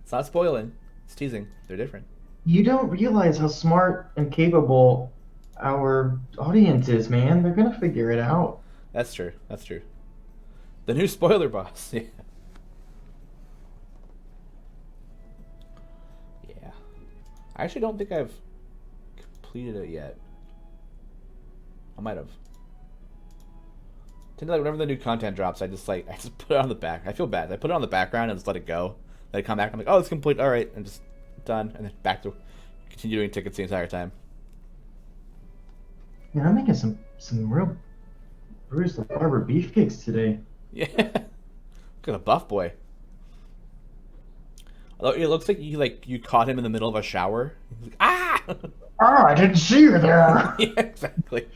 It's not spoiling. It's teasing. They're different. You don't realize how smart and capable our audience is, man. They're gonna figure it out. That's true. That's true. The new spoiler boss. Yeah. Yeah. I actually don't think I've completed it yet. I might have. Tend to like whenever the new content drops, I just put it on the back. I feel bad. I put it on the background and just let it go. Let it come back. I'm like, oh, it's complete. All right, and just done, and then back to continue doing tickets the entire time. Man, I'm making some real Bruce the Barber beefcakes today. Yeah. Look at a buff boy. It looks like you caught him in the middle of a shower. He's like, ah! Oh, I didn't see you there. Yeah, exactly.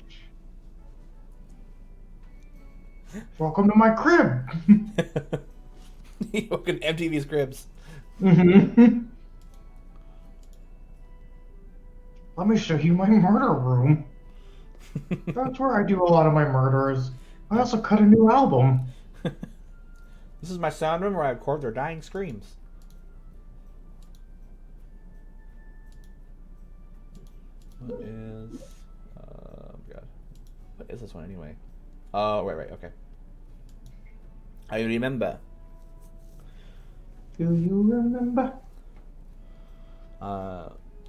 Welcome to my crib. You can empty these cribs. Mm-hmm. Let me show you my murder room. That's where I do a lot of my murders. I also cut a new album. This is my sound room where I record their dying screams. What is... God. What is this one anyway? Oh, right, okay. I remember. Do you remember?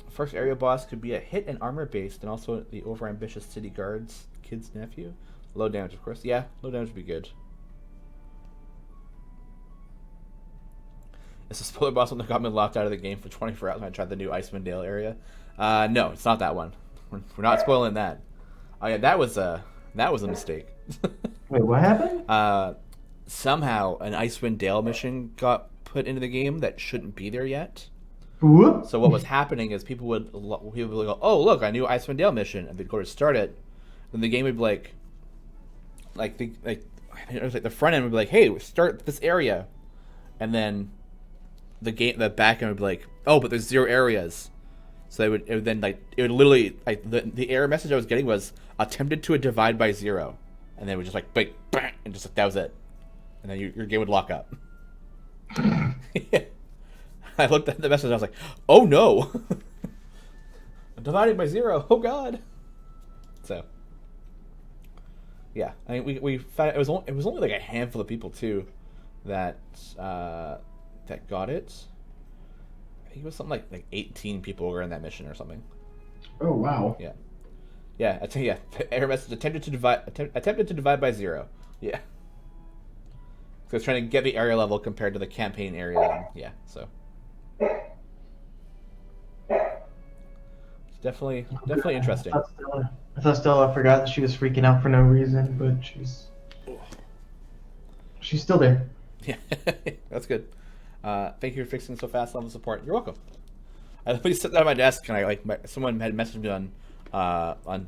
First area boss could be a hit and armor based, and also the overambitious city guards kid's nephew. Low damage, of course. Yeah, low damage would be good. It's a spoiler boss one that got me locked out of the game for 24 hours when I tried the new Icewind Dale area. No, it's not that one. We're not spoiling that. Oh yeah, that was a mistake. Wait, what happened? Somehow an Icewind Dale mission got put into the game that shouldn't be there yet. Whoop. So what was happening is people would go, "Oh, look, I knew Icewind Dale mission," and they'd go to start it. Then the game would be it was like the front end would be like, "Hey, start this area," and then the back end would be like, "Oh, but there's 0 areas." So it would literally the error message I was getting was attempted to divide by 0, and then it would just like bang, bang, and just like that was it, and then your game would lock up. Yeah. I looked at the message and I was like, "Oh no, I'm dividing by 0. Oh god." So yeah, I mean we found it was only like a handful of people too that got it. I think it was something like 18 people were in that mission or something. Oh wow. Yeah. I tell you, error message attempted to divide by 0. Yeah. So it's trying to get the area level compared to the campaign area. And, yeah. So. It's definitely interesting. I thought Stella forgot that she was freaking out for no reason, but she's still there. Yeah, that's good. Thank you for fixing so fast. Level support. You're welcome. I literally sat down at my desk and someone had messaged me on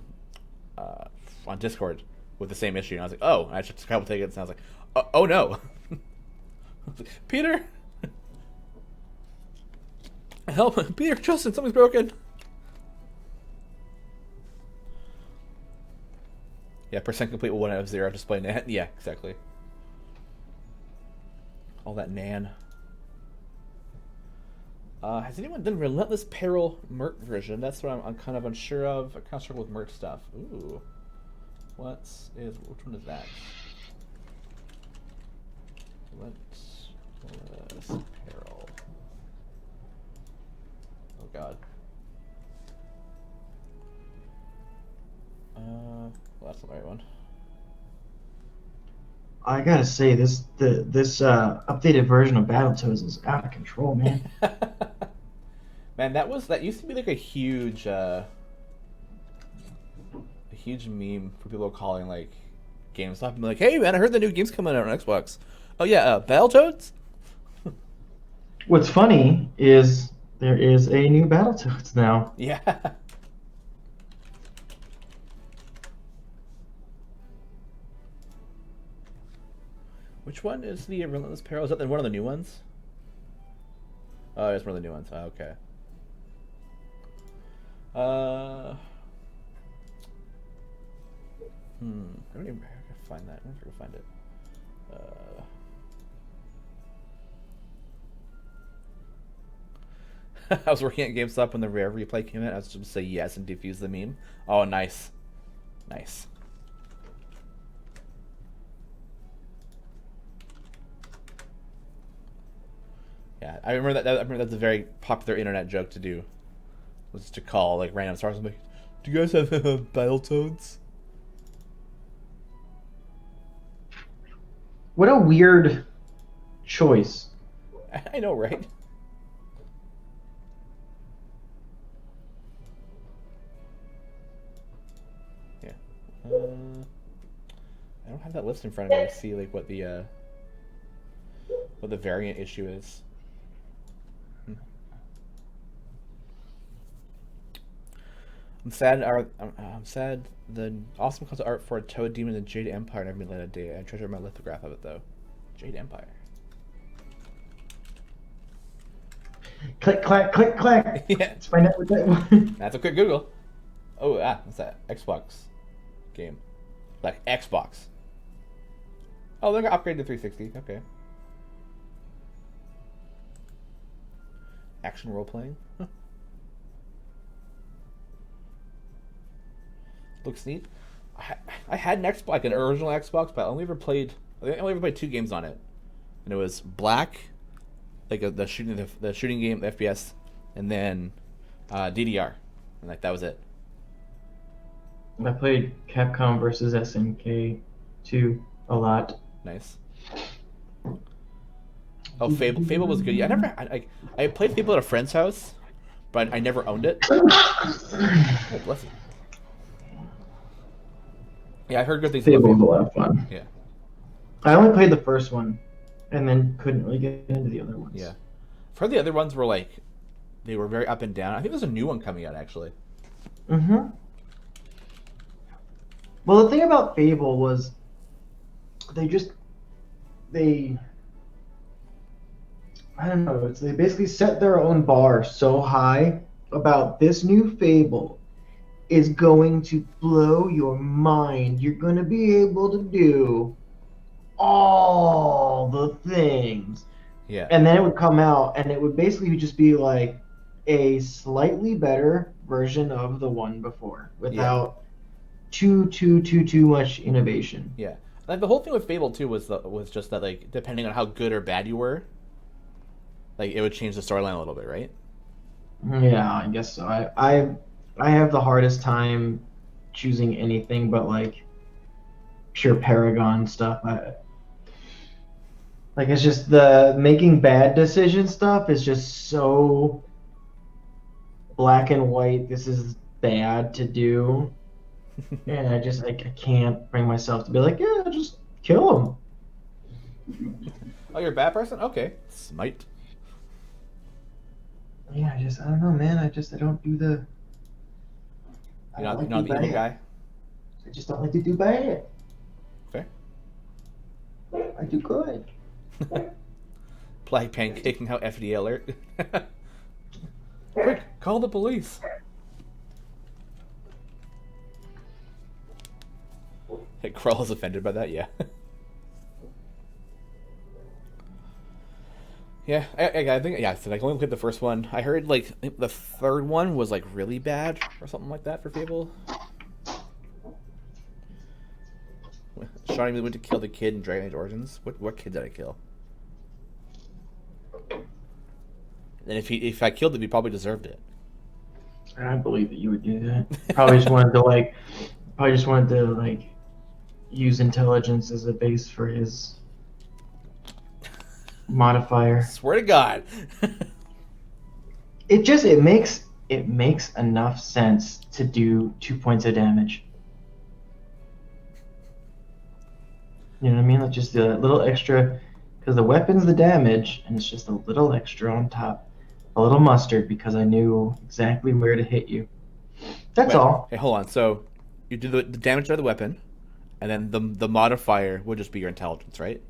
Discord with the same issue, and I was like, oh, and I took a couple tickets, and I was like, oh no, Peter, help, Peter, Justin, something's broken. Yeah, percent complete with 1 out of 0 display NAN. Yeah, exactly. All that NAN. Has anyone done Relentless Peril Mert version? That's what I'm kind of unsure of. I kind of struggle with Mert stuff. Ooh. Which one is that? Relentless Peril. Oh god. Well, that's the right one. I gotta say, this updated version of Battletoads is out of control, man. Man, that used to be like a huge meme for people calling like GameStop and be like, "Hey, man, I heard the new game's coming out on Xbox." Oh yeah, Battletoads. What's funny is there is a new Battletoads now. Yeah. Which one is the Relentless Peril? Is that one of the new ones? Oh, it's one of the new ones. Oh, okay. I don't even find that. I don't know if I can find it. I was working at GameStop when the Rare Replay came out. I was just going to say yes and defuse the meme. Oh, nice. Nice. Yeah, I remember that's a very popular internet joke to do. Was to call like random stars and be like, "Do you guys have Battletoads?" What a weird choice. I know, right? Yeah. I don't have that list in front of me to see like what the variant issue is. I'm sad the awesome concept art for a Toad Demon and Jade Empire never been let a day. I treasure my lithograph of it though. Jade Empire. Click, clack, click, clack. Yeah. Let's find out what that one. That's a quick Google. Oh, what's that? Xbox game. Like Xbox. Oh, they're gonna upgrade to 360. Okay. Action role playing. Huh. Looks neat. I had an Xbox, like an original Xbox, but I only ever played 2 games on it, and it was Black, like the shooting game, the FPS, and then DDR, and like that was it. I played Capcom versus SNK 2 a lot. Nice. Oh, Fable was good. Yeah, I played Fable at a friend's house, but I never owned it. Oh, bless you. Yeah, I heard good things Fable about was a Fable. lot of fun. Yeah. I only played the first one, and then couldn't really get into the other ones. Yeah. I've heard the other ones were like, they were very up and down. I think there's a new one coming out actually. Mm-hmm. Well, the thing about Fable was I don't know, they basically set their own bar so high about this new Fable is going to blow your mind. You're going to be able to do all the things. Yeah. And then it would come out and it would basically just be like a slightly better version of the one before without too much innovation. Yeah. Like the whole thing with Fable 2 was just that, like, depending on how good or bad you were, like it would change the storyline a little bit, right? Yeah, I guess so. I have the hardest time choosing anything but like pure Paragon stuff. Like it's just the making bad decision stuff is just so black and white. This is bad to do, and I can't bring myself to be like, yeah, just kill him. Oh, you're a bad person? Okay. Smite. Yeah, I don't know, man. I don't do the. You're not the evil guy? I just don't like to do bad. Fair. I do good. Black pancaking out FD alert. Quick, call the police. Hey, Krull is offended by that, yeah. Yeah, I think, yeah, so I only played the first one. I heard, like, the third one was, like, really bad or something like that for Fable. Shawn even went to kill the kid in Dragon Age Origins. What kid did I kill? And if I killed him, he probably deserved it. I believe that you would do that. Probably just wanted to use intelligence as a base for his modifier. Swear to God. It makes enough sense to do 2 points of damage. You know what I mean? Like just a little extra, because the weapon's the damage, and it's just a little extra on top. A little mustard, because I knew exactly where to hit you. That's all. Hey, hold on. So you do the damage to the weapon, and then the modifier would just be your intelligence, right?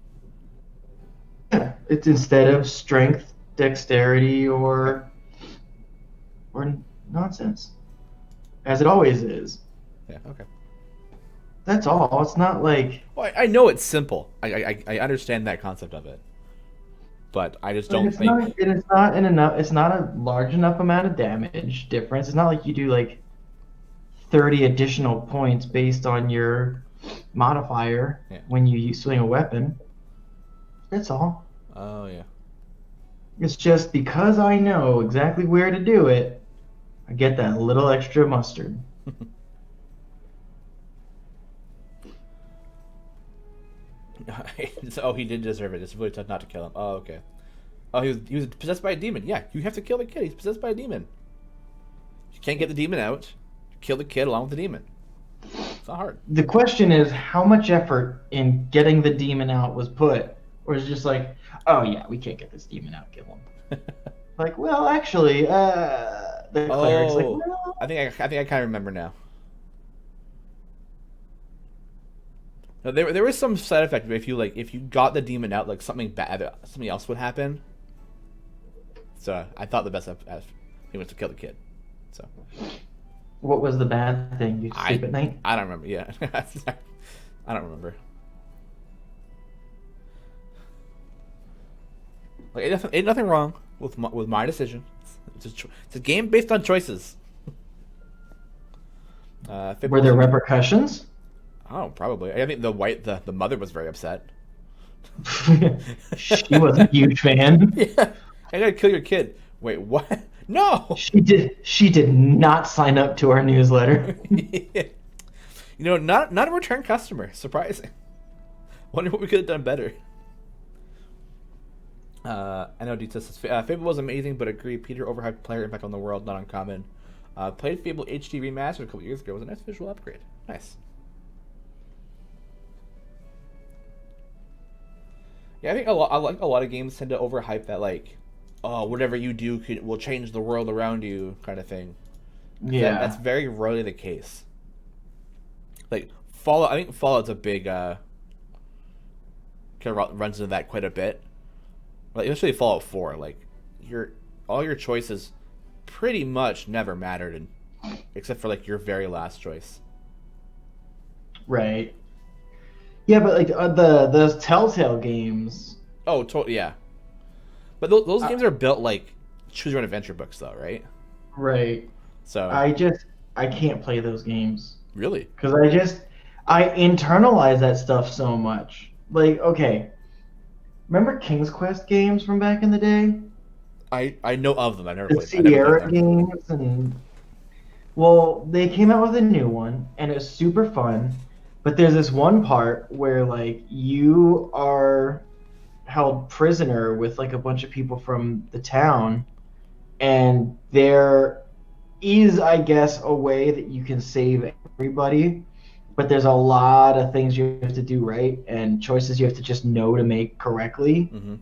Yeah, it's instead of strength, dexterity, or nonsense, as it always is. Yeah. Okay. That's all. It's not like. Well, I know it's simple. I understand that concept of it, but I just don't think It's not a large enough amount of damage difference. It's not like you do like 30 additional points based on your modifier when you swing a weapon. That's all. Oh yeah. It's just because I know exactly where to do it, I get that little extra mustard. Oh, he did deserve it. It's really tough not to kill him. Oh, okay. Oh, he was possessed by a demon. Yeah, you have to kill the kid. He's possessed by a demon. You can't get the demon out. Kill the kid along with the demon. It's not hard. The question is, how much effort in getting the demon out was put? Or is it just like, oh yeah, we can't get this demon out, kill him. Like, well, actually, the cleric's like, well, I think I kind of remember now. No, there was some side effect if you got the demon out, like something else would happen. So I thought the best thing was to kill the kid. So What was the bad thing? You sleep at night? I don't remember. Yeah, I don't remember. Like ain't nothing wrong with my decision. It's a game based on choices. Were there repercussions? Oh, probably. I think the mother was very upset. She was a huge fan. Yeah, I gotta kill your kid. Wait, what? No. She did not sign up to our newsletter. Yeah. Not a return customer. Surprising. Wonder what we could have done better. I know Dita says Fable was amazing, but agree Peter overhyped player impact on the world, not uncommon. Played Fable HD Remastered a couple years ago. It was a nice visual upgrade. Nice. Yeah, I think a lot of games tend to overhype that, like, oh, whatever you do will change the world around you kind of thing. Yeah, that's very rarely the case. Like Fallout, I think Fallout's a big kind of runs into that quite a bit. Like especially Fallout 4, like all your choices pretty much never mattered, except for like your very last choice. right. Yeah, but like those Telltale games. Oh, totally, yeah. But those games are built like choose your own adventure books, though, right? Right. So I can't play those games really, because I internalize that stuff so much. Like, okay, remember King's Quest games from back in the day? I know of them. I never The played. I never Sierra played them. games well, they came out with a new one and it was super fun. But there's this one part where like you are held prisoner with like a bunch of people from the town, and there is, I guess, a way that you can save everybody, but there's a lot of things you have to do right and choices you have to just know to make correctly. Mm-hmm.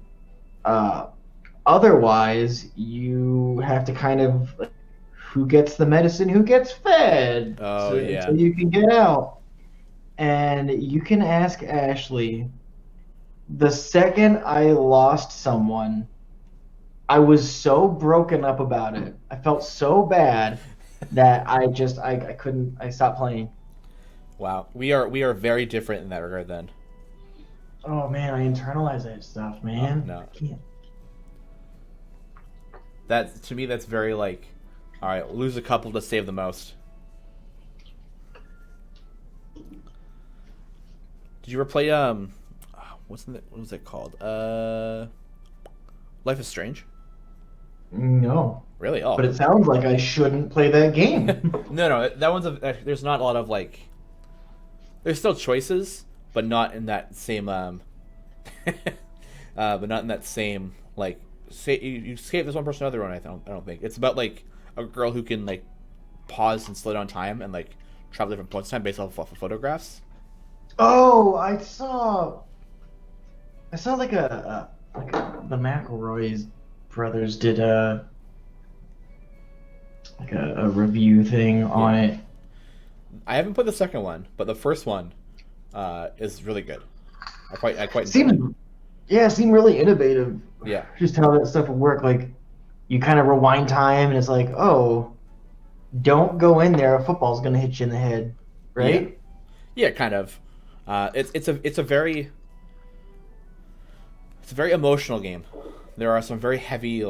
Otherwise, you have to kind of like, who gets the medicine, who gets fed, Oh yeah. so you can get out. And you can ask Ashley. The second I lost someone, I was so broken up about it. I felt so bad that I couldn't. I stopped playing. Wow, we are very different in that regard then. Oh man, I internalize that stuff, man. No. I can't. That to me, that's very like, all right, lose a couple to save the most. Did you ever play what was it called? Life is Strange? No. Really? Oh. But it sounds like I shouldn't play that game. No, that one's there's not a lot of like. There's still choices, but not in that same but not in that same like say you escape this one person or the other one. I don't think it's about like a girl who can like pause and slow down time and like travel different points in time based off of photographs. Oh, I saw like the McElroy's brothers did a review thing on it. I haven't played the second one, but the first one is really good. I quite enjoyed it. Seemed really innovative. Yeah. Just how that stuff would work. Like, you kind of rewind time, and it's like, oh, don't go in there. A football's gonna hit you in the head, right? Yeah, kind of. It's a very emotional game. There are some very heavy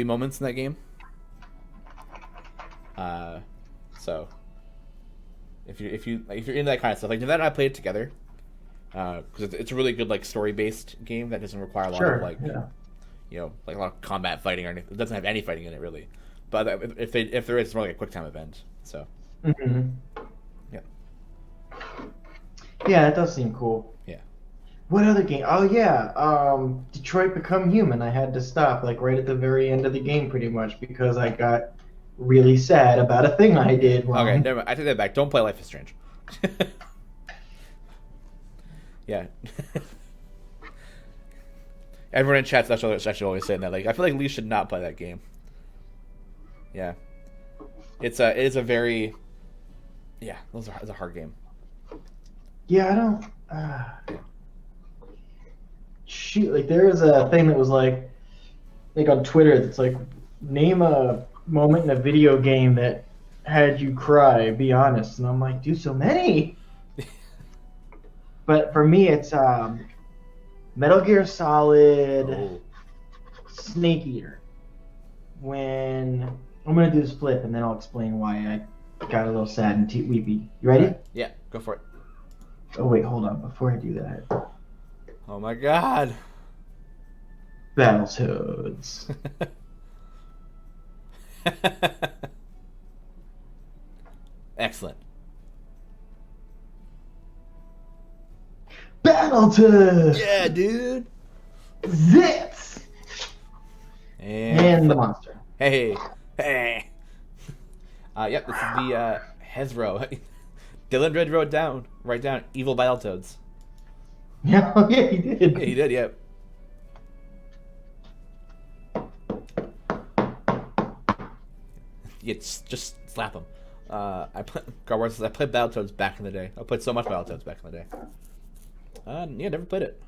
moments in that game. So if you're into that kind of stuff, like Nevada and I played it together, because it's a really good like story based game that doesn't require a lot of like like a lot of combat fighting or anything. It doesn't have any fighting in it really, but if there is, it's more like a quick time event. So yeah, that does seem cool. Yeah. What other game? Oh yeah, Detroit Become Human. I had to stop like right at the very end of the game, pretty much, because I got really sad about a thing I did wrong. Okay, never mind. I take that back. Don't play Life is Strange. Yeah. Everyone in chat's actually always saying that. Like, I feel like Lee should not play that game. Yeah. it is a very it's a hard game. Yeah, I don't. Shoot, like there is a thing that was like on Twitter that's like, name a moment in a video game that had you cry. Be honest, and I'm like, dude, so many. But for me, it's Metal Gear Solid, Oh. Snake Eater. When I'm gonna do this flip, and then I'll explain why I got a little sad and weepy. You ready? Right. Yeah, go for it. Oh wait, hold on. Before I do that, Oh my god. Battletoads. Excellent. Battletoads. Yeah, dude. Zips. And the flip. monster. Hey. Yep, this is the Hezro. Dylan Dred wrote down. Write down evil Battletoads. Yeah, oh, yeah, he did. Yeah, he did, yep. Just slap him. I played Battletoads back in the day. I played so much Battletoads back in the day. Yeah, never played it.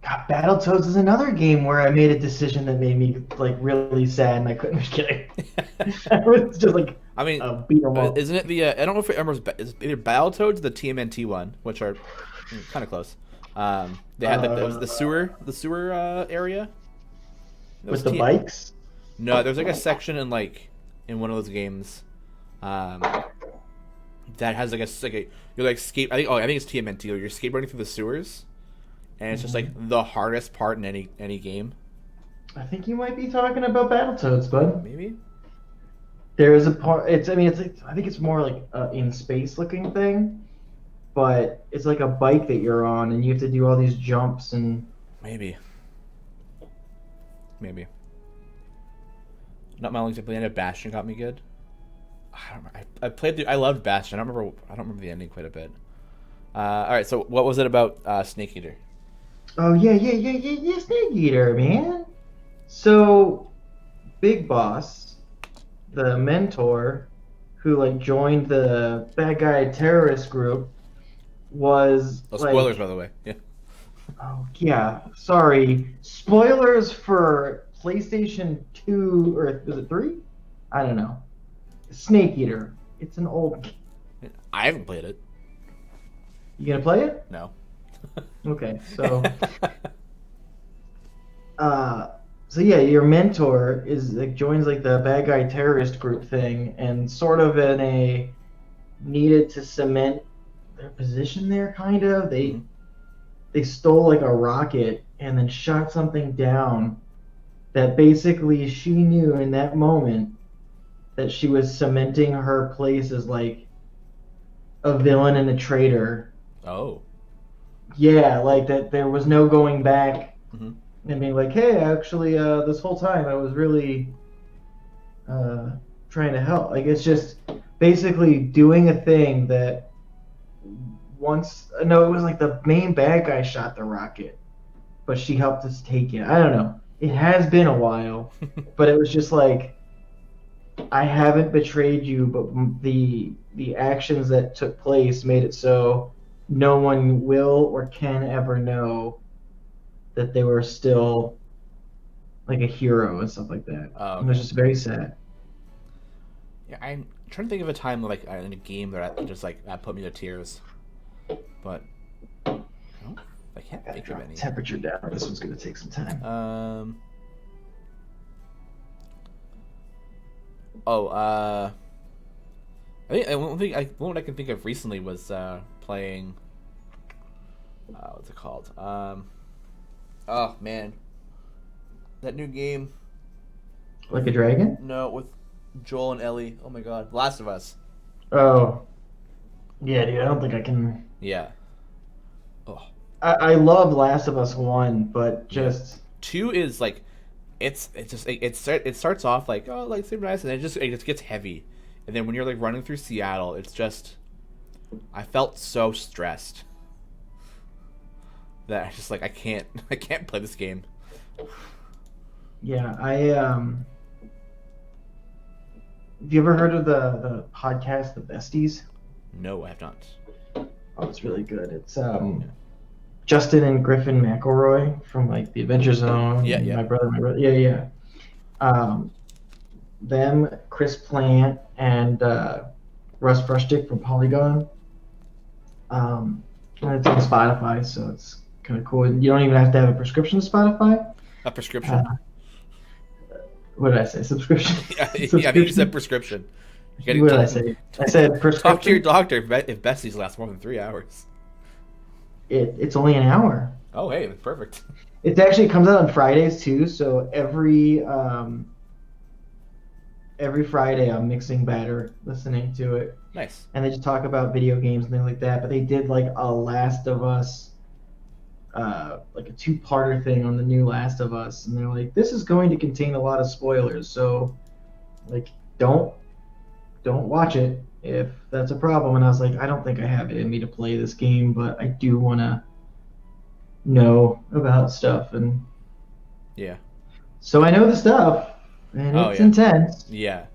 God, Battletoads is another game where I made a decision that made me like really sad, and I couldn't. Just kidding. I was just like, I mean, beat 'em up. isn't it the? I don't know if it remembers. It's either Battletoads or the TMNT one, which are kind of close. They had it was the sewer area. With the bikes? No, there's like a section in one of those games, that has you're like skate. I think it's TMNT. Or you're skateboarding through the sewers, and it's just like the hardest part in any game. I think you might be talking about Battletoads, bud. Maybe. There is a part. I think it's more like in space looking thing, but it's like a bike that you're on, and you have to do all these jumps and. Maybe. Not my only example. The end of Bastion got me good. I don't remember. I loved Bastion. I don't remember the ending quite a bit. All right. So what was it about Snake Eater? Oh yeah, Snake Eater, man. So, Big Boss, the mentor, who like joined the bad guy terrorist group, was spoilers, by the way. Yeah. Oh yeah, sorry. Spoilers for PlayStation 2 or was it 3? I don't know. Snake Eater. It's an old game. I haven't played it. You gonna play it? No. Okay, so so yeah, your mentor is joins the bad guy terrorist group thing, and sort of in a needed to cement their position there, kind of. They stole a rocket and then shot something down that basically she knew in that moment that she was cementing her place as a villain and a traitor. Oh. Yeah, that there was no going back. Mm-hmm. And being like, hey, actually, this whole time I was really trying to help. It's just basically doing a thing that it was the main bad guy shot the rocket, but she helped us take it. I don't know. It has been a while, but it was just I haven't betrayed you, but the actions that took place made it so no one will or can ever know that they were still a hero and stuff like that. Oh, okay. It was just very sad. Yeah, I'm trying to think of a time in a game that that put me to tears, but I can't think of any. Temperature down. This one's gonna take some time. I think one I can think of recently was playing. What's it called? Oh man, that new game. Like a Dragon? No, with Joel and Ellie. Oh my God, Last of Us. Oh, yeah, dude. I don't think I can. Yeah. Oh. I love Last of Us 1, but just 2 is it starts off super nice, and it just gets heavy, and then when you're running through Seattle, it's just I felt so stressed that I just I can't play this game. Yeah, Have you ever heard of the podcast The Besties? No, I have not. Oh, it's really good. It's Yeah. Justin and Griffin McElroy from like The Adventure Zone Yeah, and yeah. My brother, yeah, yeah. Um, them, Chris Plant, and Russ Frushtick from Polygon. And it's on Spotify, so it's kind of cool. You don't even have to have a prescription to Spotify. A Uh, prescription? what did I say? Subscription. Yeah, yeah. I think you said Subscription. prescription. You What did I gotta say? I said talk to your prescription. doctor if besties last more than 3 hours. It's only an hour. Oh, hey, that's perfect. It actually comes out on Fridays too. So every Friday I'm mixing batter, listening to it, Nice. and they just talk about video games and things like that. But they did like a Last of Us, like a two-parter thing on the new Last of Us, and they're like, this is going to contain a lot of spoilers, so like don't watch it if that's a problem. And I was like, I don't think I have it in me to play this game, but I do want to know about stuff, and Yeah. so I know the stuff, and Oh, it's yeah. intense. Yeah.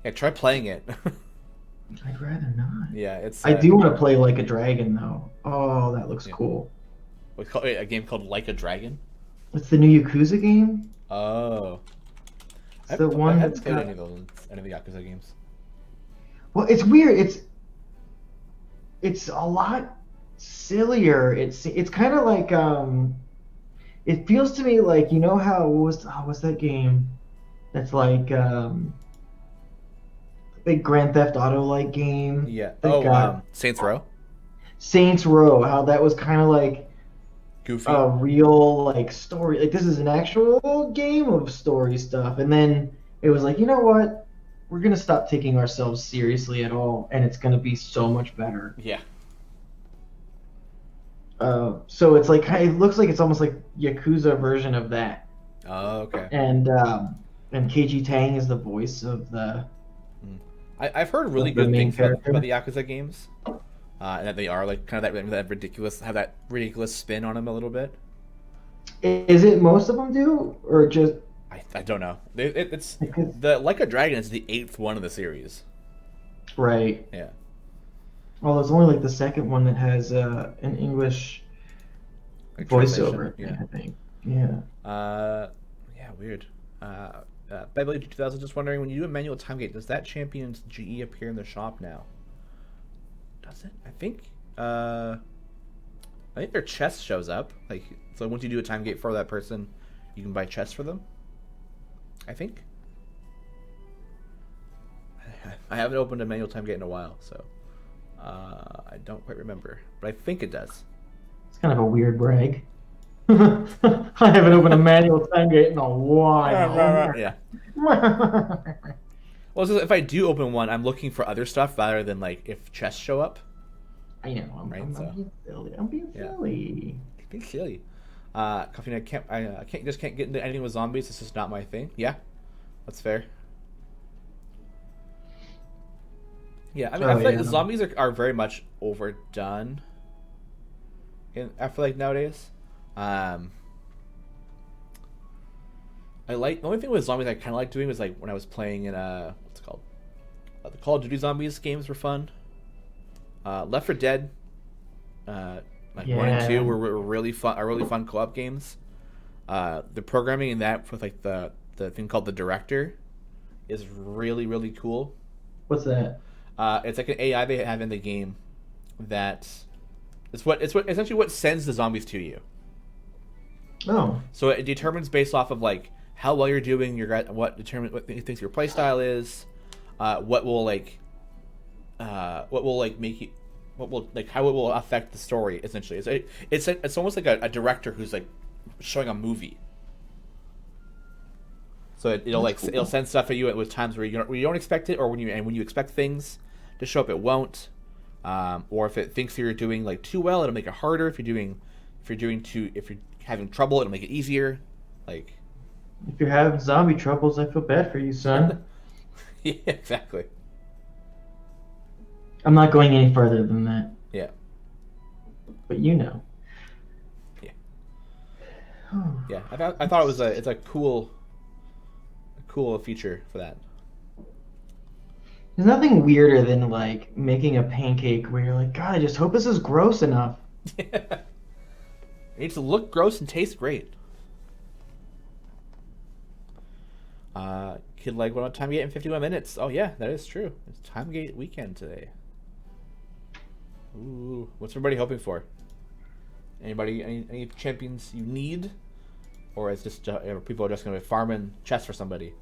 Yeah, try playing it. I'd rather not. Yeah, it's I do want to play Like a Dragon though. Oh, that looks yeah. cool. What's called a game called Like a Dragon. It's the new Yakuza game. Oh, It's the I one haven't that's played got. any of the Yakuza games. Well, it's weird. It's a lot sillier. It's kind of like It feels to me like you know how what's that game? That's like big Grand Theft Auto like game Yeah. that Oh, got Saints Row. Saints Row. How that was kind of like Goofy. a real like story. Like this is an actual game of story stuff, and then it was like, you know what? We're gonna stop taking ourselves seriously at all, and it's gonna be so much better. Yeah. So it's like it looks like it's almost like Yakuza version of that, Oh, okay. and KG Tang is the voice of Mm. I've heard really the good main things about character. the Yakuza games, and that they are like kind of that ridiculous, have that ridiculous spin on them a little bit. Is it most of them do, or just I don't know. It's because the Like a Dragon is the eighth one of the series. right? Yeah. Well, there's only like the second one that has an English Like voiceover, translation. I think. Yeah. Yeah, weird. Beverly 2000, just wondering, when you do a manual time gate, does that champion's GE appear in the shop now? Does it? I think their chest shows up. Like, so once you do a time gate for that person, you can buy chests for them. I think. I haven't opened a manual time gate in a while, so I don't quite remember, but I think it does. It's kind of a weird brag. I haven't opened a manual time gate in a while. Yeah. Well, so if I do open one, I'm looking for other stuff rather than like if chests show up. I know. I'm, Right, I'm, so. I'm being silly. I'm being Yeah. silly. It's being silly. Coffee, I can't get into anything with zombies. It's just not my thing. Yeah, that's fair. Yeah, I mean, I feel like the zombies are very much overdone. I feel like nowadays, I like the only thing with zombies I kind of like doing was like when I was playing in what's it called, the Call of Duty zombies games were fun. Left 4 Dead, like 1 and 2 were really fun. Are really fun co-op games. The programming in that with like the thing called the director is really really cool. What's that? It's like an AI they have in the game that it's what essentially what sends the zombies to you. Oh. So it determines based off of like how well you're doing, what it thinks your playstyle is, what will make you, what will like how it will affect the story. Essentially, it's almost like a director who's like showing a movie. So it'll send stuff at you at times where you don't expect it, or when you expect things to show up, it won't. Or if it thinks you're doing like too well, it'll make it harder. If you're having trouble, it'll make it easier. Like, if you're having zombie troubles, I feel bad for you, son. yeah, exactly. I'm not going any further than that. Yeah. But you know. Yeah. Yeah. I thought it's a cool feature for that. There's nothing weirder than like making a pancake where you're like, God, I just hope this is gross enough. It needs to look gross and taste great. Kid like, what time you get in 51 minutes? Oh yeah, that is true. It's Timegate weekend today. Ooh, what's everybody hoping for? Anybody, any champions you need, or is just people are just gonna be farming chests for somebody?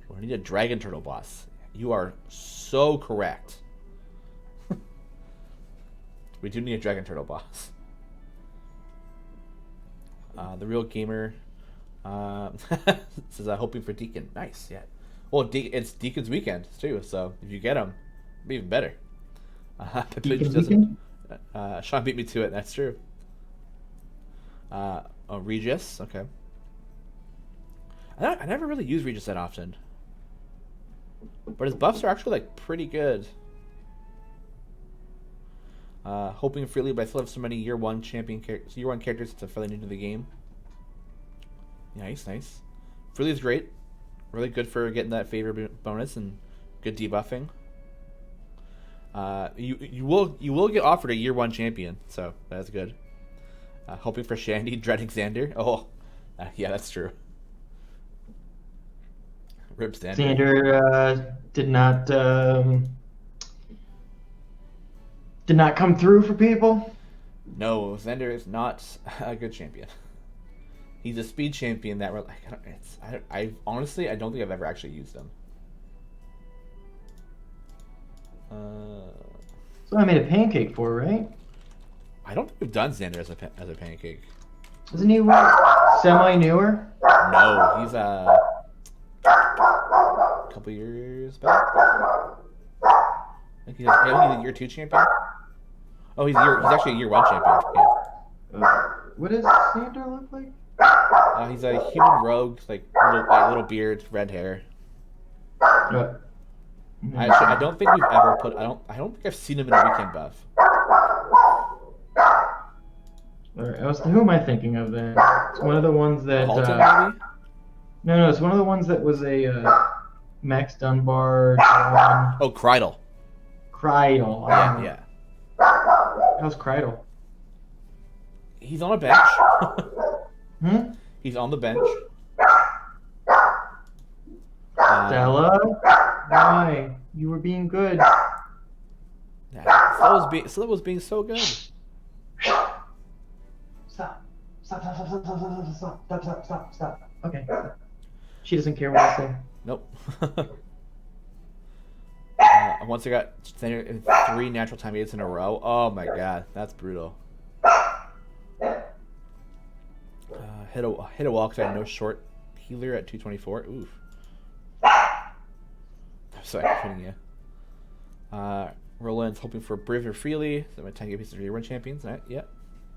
We need a dragon turtle boss. You are so correct. We do need a dragon turtle boss. The real gamer says hoping for Deacon. Nice, yeah. Well, it's Deacon's weekend too, so if you get him, it'll be even better. Deacon's weekend? Shawn beat me to it. That's true. Regis. Okay. I never really use Regis that often, but his buffs are actually like pretty good. Hoping freely, but I still have so many year one characters to fill into the game. Nice. Freely's great. Really good for getting that favor bonus and good debuffing. You will get offered a year one champion, so that's good. Hoping for Shandy, dreading Xander. Oh, yeah, that's true. Rip Xander. Xander did not come through for people. No, Xander is not a good champion. He's a speed champion that we're like. I honestly, I don't think I've ever actually used him. So I made a pancake for, right? I don't think we've done Xander as a pancake. Isn't he semi-newer? No, he's a couple years back. I think he's a year 2 champion. Oh, he's actually a year 1 champion. Yeah. What does Xander look like? He's a human rogue, like little beard, red hair. I don't think we've ever put. I don't think I've seen him in a weekend buff. Who am I thinking of then? It's one of the ones that. Halton, maybe? No, it's one of the ones that was a Max Dunbar. Oh, Griddle. Griddle. Yeah. How's Griddle? He's on a bench. He's on the bench. Stella? Why? You were being good. Stella was being so good. Stop. Okay. She doesn't care what I say. Nope. Once I got 3 natural time gates in a row. Oh my god, that's brutal. Hit a wall because I had no short healer at 224. Oof. I'm sorry for hitting you. Roland's hoping for Braver Freely. So my 10 pieces of year 1 champions. Right? Yep.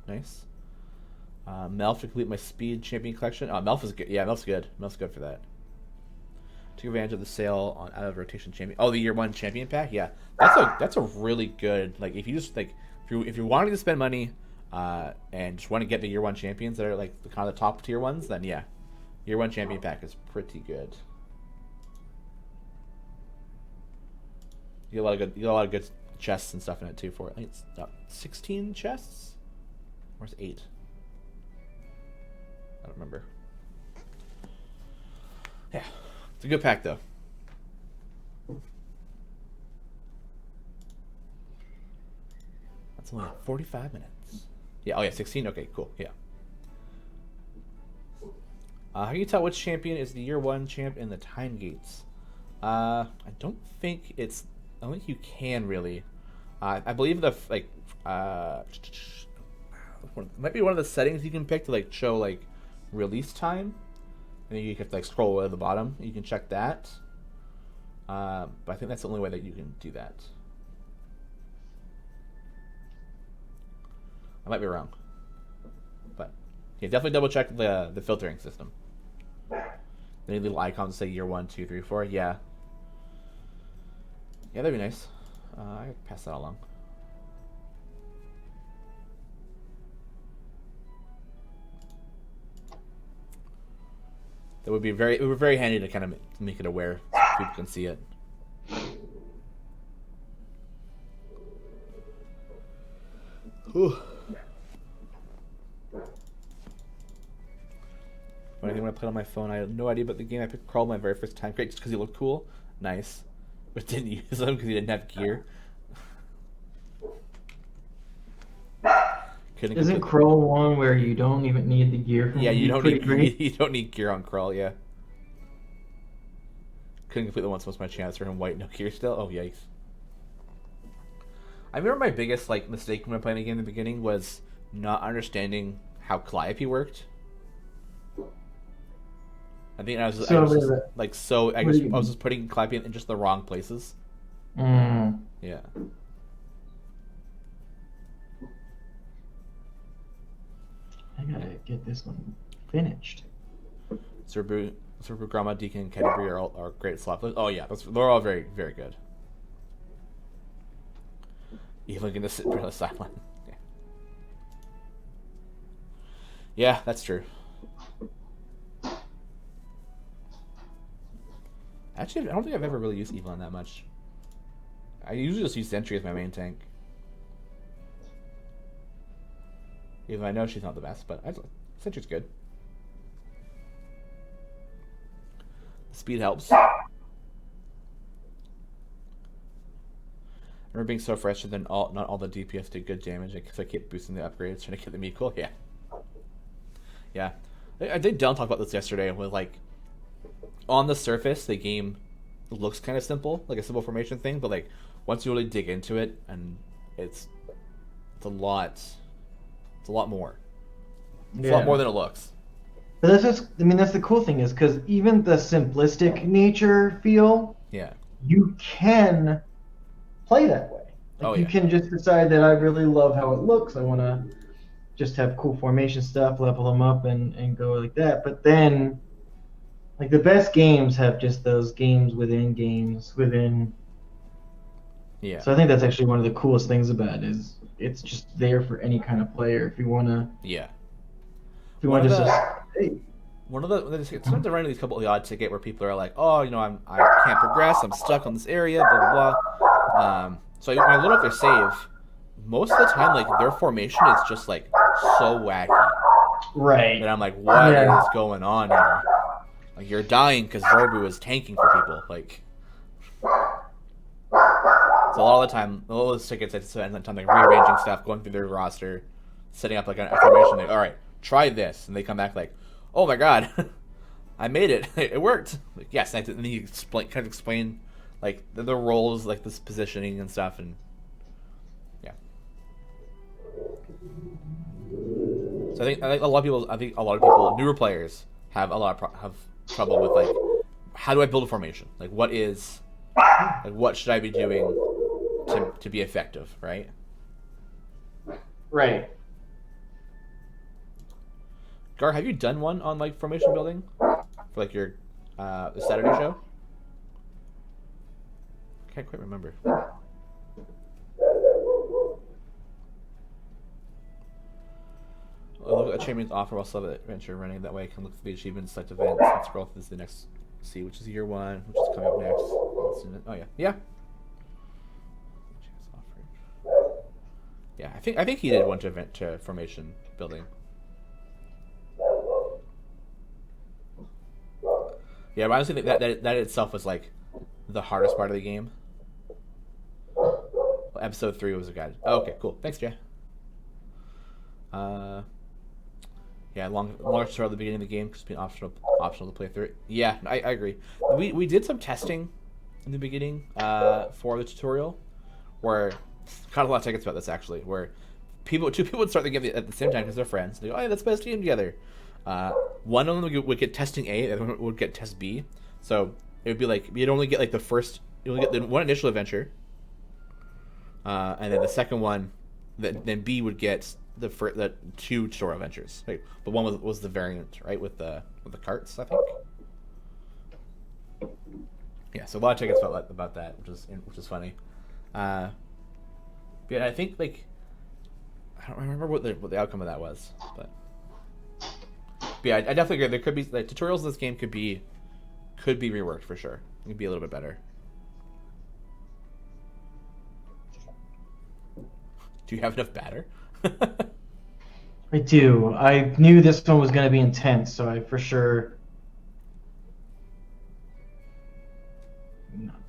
Nice. Melf to complete my speed champion collection. Oh, Melf is good. Yeah, Melf's good. Melf's good for that. Take advantage of the sale on out of rotation champion. Oh, the year 1 champion pack. Yeah, that's a really good. Like if you just like if you're wanting to spend money, and just want to get the year 1 champions that are like the kind of the top tier ones, then yeah, year 1 champion pack is pretty good. You get a lot of good chests and stuff in it too. I think it's 16 chests, or is it 8? I don't remember. Yeah, it's a good pack though. That's only 45 minutes. Yeah, oh yeah, 16? Okay, cool, yeah. How can you tell which champion is the year 1 champ in the time gates? I don't think you can really. I believe it might be one of the settings you can pick to like show like release time, and then you have to like scroll away to the bottom. You can check that. But I think that's the only way that you can do that. I might be wrong, but yeah, definitely double check the filtering system. Any little icons say year 1, 2, 3, 4. Yeah, that'd be nice. I could pass that along. That would be very handy to kind of make it aware people can see it. Whew. When I played on my phone, I had no idea about the game. I picked Crawl my very first time, great, just because he looked cool, nice, but didn't use him because he didn't have gear. Isn't Crawl one where you don't even need the gear? Yeah, you don't need gear on Crawl. Yeah. Couldn't complete the once most of my chance for him white, no gear still. Oh yikes! I remember my biggest mistake when I playing the game in the beginning was not understanding how Calliope worked. I think I was just putting Calliope in just the wrong places. Yeah. I gotta get this one finished. Zerbu, Grandma, Deacon, and Canterbury are great slot players. Oh yeah, they're all very, very good. Even gonna sit on the sideline. Yeah, that's true. Actually, I don't think I've ever really used Evelyn that much. I usually just use Sentry as my main tank. Even though I know she's not the best, but Sentry's good. Speed helps. I remember being so frustrated that not all the DPS did good damage because I kept boosting the upgrades, trying to get them equal. Yeah. Yeah. I did talk about this yesterday with on the surface, the game looks kind of simple, like a simple formation thing, but once you really dig into it, and it's a lot more. It's a lot more than it looks. But that's the cool thing is because even the simplistic nature feel, you can play that way. You can just decide that I really love how it looks. I want to just have cool formation stuff, level them up, and go like that. But then, the best games have just those games within games within. Yeah. So I think that's actually one of the coolest things about it is it's just there for any kind of player if you want to. Yeah. If you want to just. One of the sometimes I run into these couple of the odd ticket where people are like, oh, I can't progress, I'm stuck on this area, blah blah blah. So when I load up their save, most of the time their formation is just so wacky. Right. And I'm like, what is going on here? You're dying because Zorbu is tanking for people. So a lot of the time, all those tickets, I spend time rearranging stuff, going through their roster, setting up an formation. All right, try this, and they come back oh my god, I made it. It worked. Yes, and then you explain the roles, this positioning and stuff, and yeah. So I think a lot of people, newer players, have trouble with how do I build a formation? What should I be doing to be effective, right? Right. Gar, have you done one on formation building for your the Saturday show? Can't quite remember. Look at the champions offer while sub adventure running. That way I can look for the achievements, select events, and scroll through the next. See which is year one, which is coming up next. Oh yeah. Yeah, I think he did one to formation building. Yeah, but I honestly think that itself was the hardest part of the game. Well, episode 3 was a guide. Oh, okay, cool. Thanks, Jay. Yeah, longer tutorial at the beginning of the game because it's been optional to play through it. Yeah, I agree. We did some testing in the beginning for the tutorial, where got a lot of tickets about this actually, where two people would start the game at the same time because they're friends. They go, oh, yeah, let's play this game together. One of them would get testing A, the other one would get test B. So it would be you'd only get you only get the one initial adventure, and then the second one, then B would get the 2 tutorial adventures. Right? But one was the variant, right, with the carts, I think. Yeah, so a lot of tickets felt about that, which is funny. Yeah, I think I don't remember what the outcome of that was, but yeah, I definitely agree. There could be tutorials in this game could be reworked for sure. It'd be a little bit better. Do you have enough batter? I do. I knew this one was going to be intense, so I for sure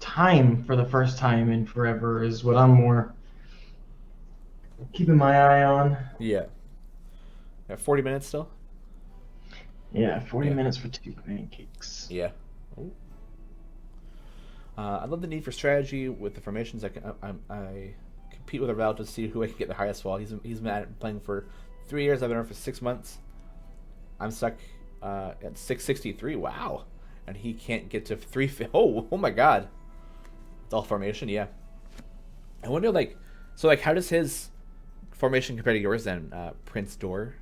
time for the first time in forever is what I'm more keeping my eye on. Yeah. 40 minutes still? Yeah, 40 minutes for 2 pancakes. Yeah. I love the need for strategy with the formations. I compete with a route to see who I can get the highest wall. He's been at it playing for 3 years. I've been on for 6 months. I'm stuck at 663. Wow. And he can't get to 3. Oh my God. It's all formation. Yeah. I wonder how does his formation compare to yours then, Prince Door?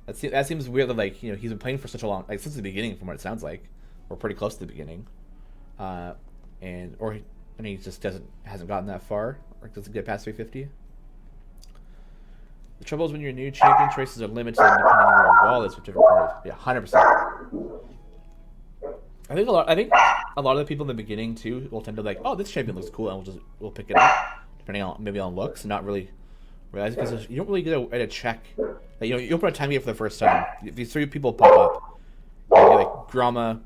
That seems weird that he's been playing for such a long since the beginning from what it sounds like, or pretty close to the beginning, and he just hasn't gotten that far or doesn't get past 350. The trouble is when your new champion choices are limited depending on where your wall is with different parties. Yeah, 100%. I think a lot of the people in the beginning too will tend to oh, this champion looks cool, and we'll pick it up depending on maybe on looks and not really realize because you don't really get a check. You open a time gate for the first time. These 3 people pop up. You get Grama,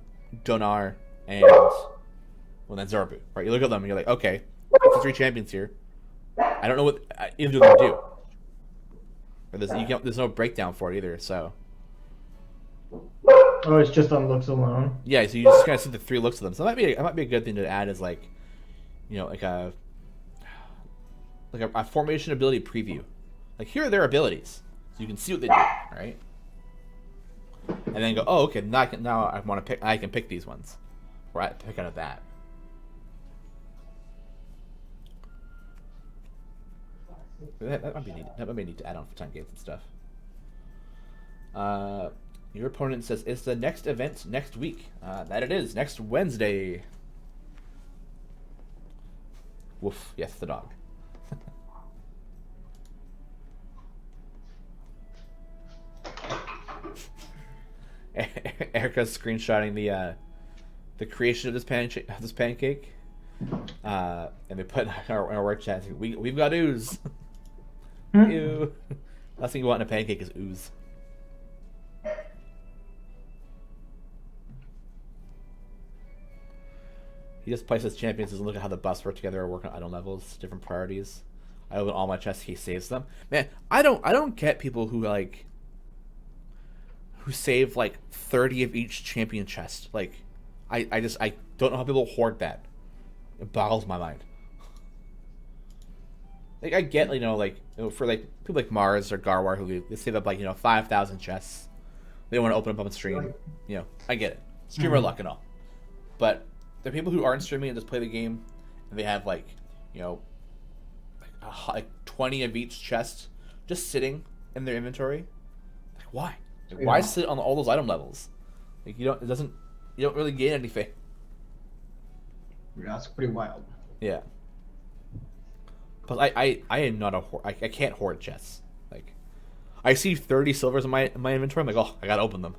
Donar, and then Zorbu. Right? You look at them and you're like, okay, there's 3 champions here. I don't know what either of them do. Or there's no breakdown for it either. So. Oh, it's just on looks alone. Yeah, so you just kind of see the 3 looks of them. So that might be a good thing to add as a formation ability preview. Here are their abilities, so you can see what they do, right? And then go, oh, okay, now I want to pick. I can pick these ones, or I pick out of that. That might be neat. That might be neat to add on for time games and stuff. Your opponent says it's the next event next week. That it is next Wednesday. Woof! Yes, the dog. Erica's screenshotting the creation of this pancake, and they put in our work chat. We've got ooze. Ew. Last thing you want in a pancake is ooze. He just places champions and look at how the buffs work together or work on item levels, different priorities. I open all my chests, he saves them. Man, I don't get people who save 30 of each champion chest. I don't know how people hoard that. It boggles my mind. I get for people like Mars or Garwar who they save up 5,000 chests. They want to open them up on stream. I get it. Streamer luck and all. But the people who aren't streaming and just play the game and they have 20 of each chest just sitting in their inventory. Why? Why sit on all those item levels? You don't really gain anything. Yeah, that's pretty wild. Yeah. But I am not a hoard. I can't hoard chests. I see 30 silvers in my inventory. I'm like, oh, I gotta open them.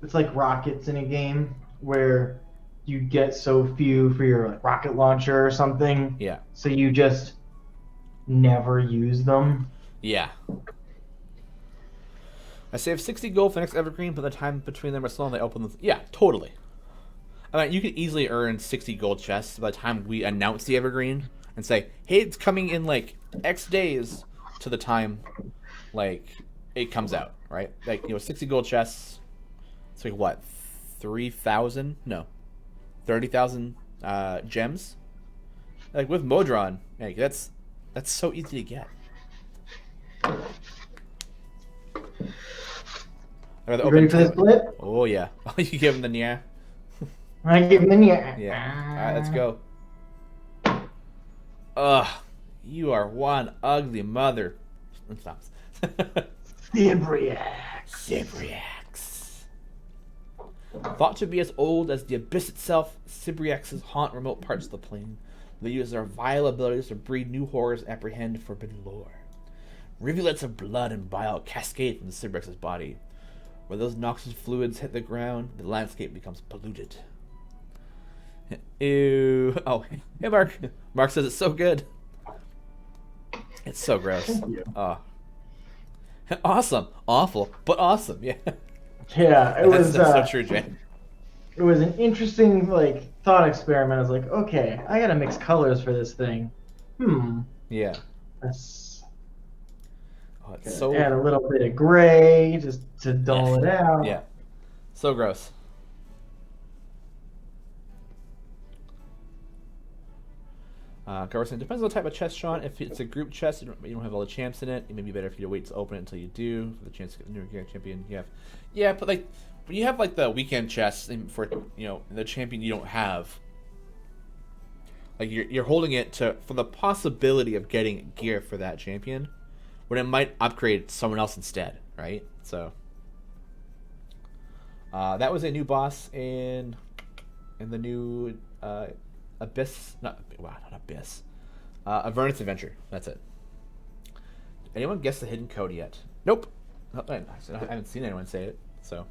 It's like rockets in a game where you get so few for your rocket launcher or something. Yeah. So you just never use them. Yeah. I save 60 gold for the next evergreen, but the time between them are slow and they open them. Yeah, totally. I mean, you could easily earn 60 gold chests by the time we announce the evergreen and say, hey, it's coming in X days to the time it comes out, right? 60 gold chests. It's what? 3,000? No. 30,000 gems? With Modron, that's so easy to get. You ready for this blip? Oh, yeah. You give him the nya. I give him the nya. Yeah. Alright, let's go. Ugh. You are one ugly mother. It stops. Sibriax. Thought to be as old as the abyss itself, Sibriaxes haunt remote parts of the plane. They use their vile abilities to breed new horrors and apprehend forbidden lore. Rivulets of blood and bile cascade from the Sibriax's body. Where those noxious fluids hit the ground, the landscape becomes polluted. Ew. Oh, hey, Mark. Mark says it's so good. It's so gross. Oh. Awesome. Awful, but awesome. Yeah. Yeah, That's so true, Jay. It was an interesting thought experiment. I was like, okay, I gotta mix colors for this thing. Yeah. Let's it's add a little bit of gray just to dull it out. Yeah. So gross. Garrison, depends on the type of chest, Shawn. If it's a group chest, you don't have all the champs in it. It may be better for you to wait to open it until you do for the chance to get the new champion. But when you have the weekend chests for the champion you don't have, you're holding it for the possibility of getting gear for that champion, when it might upgrade someone else instead, right? So that was a new boss in the new Abyss, not Abyss, Avernus Adventure. That's it. Anyone guess the hidden code yet? Nope. I haven't seen anyone say it. So.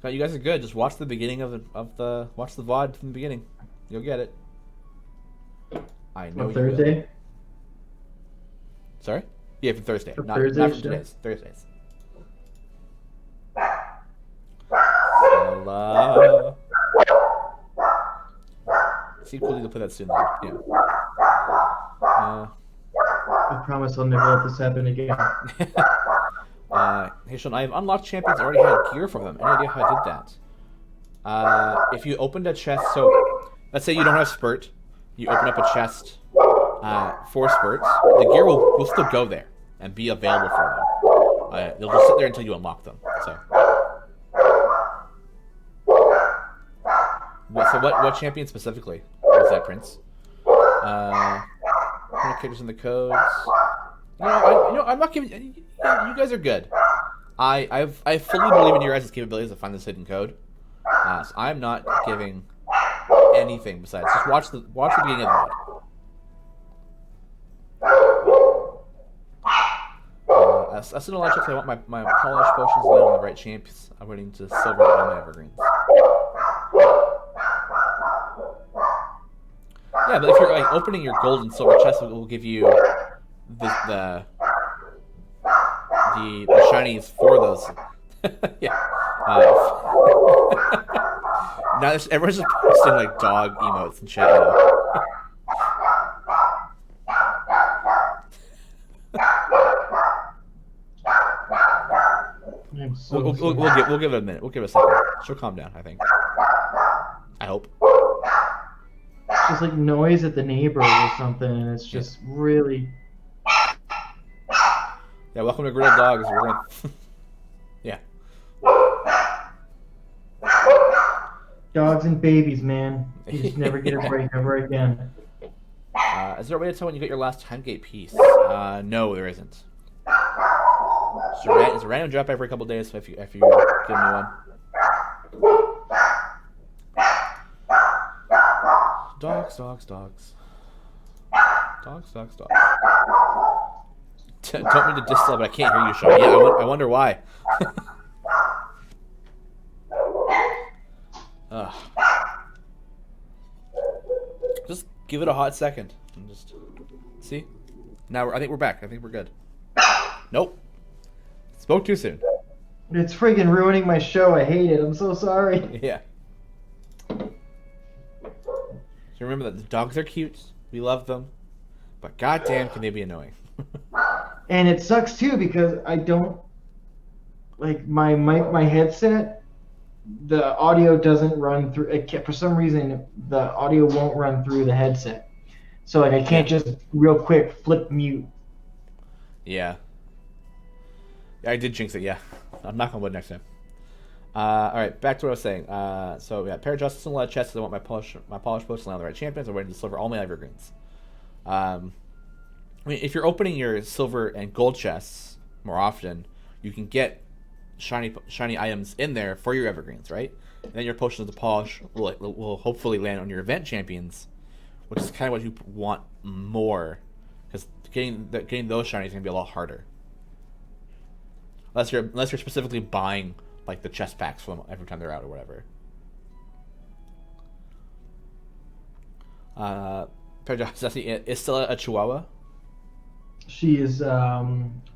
No, you guys are good. Just watch the beginning watch the VOD from the beginning. You'll get it. I know. On Thursday? Will. Sorry? Yeah, for Thursday. Not for today's. Thursdays. See, cool to put that soon. Yeah. I promise I'll never let this happen again. Hey Shawn, I have unlocked champions. I already had gear from them. Any idea how I did that? If you opened a chest, so let's say you don't have Spurt, you open up a chest for Spurts, the gear will still go there and be available for them. They'll just sit there until you unlock them. So what champion specifically was that, Prince? Characters in the codes. I'm not giving. You guys are good. I fully believe in your guys' capabilities to find this hidden code. So I'm not giving anything besides just watch the beginning of the VOD. As soon as I check, I want my polish potions land on the right champs. I'm waiting to silver all my evergreens. Yeah, but if you're opening your gold and silver chest, it will give you the shinies for those. Yeah. Now everyone's just posting dog emotes and chat now. We'll give it a minute. We'll give it a second. She'll calm down, I think. I hope. It's just noise at the neighbors or something, and it's just really. Yeah, welcome to Griddle Dogs. We're gonna. Yeah. Dogs and babies, man. You just never get a break ever again. Is there a way to tell when you get your last time gate piece? No, there isn't. It's a random drop every couple days if you get a new one. Dogs. Dogs. Don't mean to distill, but I can't hear you, Shawn. Yeah, I wonder why. Just give it a hot second and just see. Now I think we're back. I think we're good. Nope. Spoke too soon. It's friggin' ruining my show. I hate it. I'm so sorry. Yeah. So remember that the dogs are cute. We love them. But goddamn, can they be annoying. And it sucks too because I don't my headset. The audio doesn't run through. For some reason, the audio won't run through the headset. So I can't just real quick flip mute. Yeah. I did jinx it. Yeah. I'm knock on wood next time. All right, back to what I was saying. So yeah, pair of justice and a lot of chests. I want my polish posts to land on the right champions. I'm waiting to deliver all my evergreens. I mean, if you're opening your silver and gold chests more often, you can get shiny items in there for your evergreens, right? And then your potions of polish will hopefully land on your event champions, which is kind of what you want more, because getting those shinies is gonna be a lot harder. Unless you're specifically buying like the chest packs from every time they're out or whatever. Is still a Chihuahua? She is a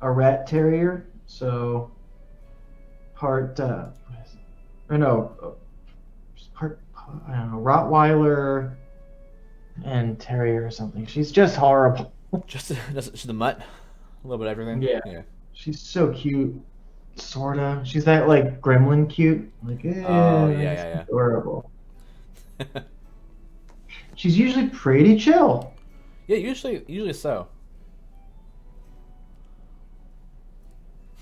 rat terrier, so part or no, part I don't know, Rottweiler and terrier or something. She's just horrible. Just the mutt, a little bit of everything. Yeah. She's so cute, sorta. She's that like gremlin cute, like yeah. adorable. She's usually pretty chill. Yeah, usually so.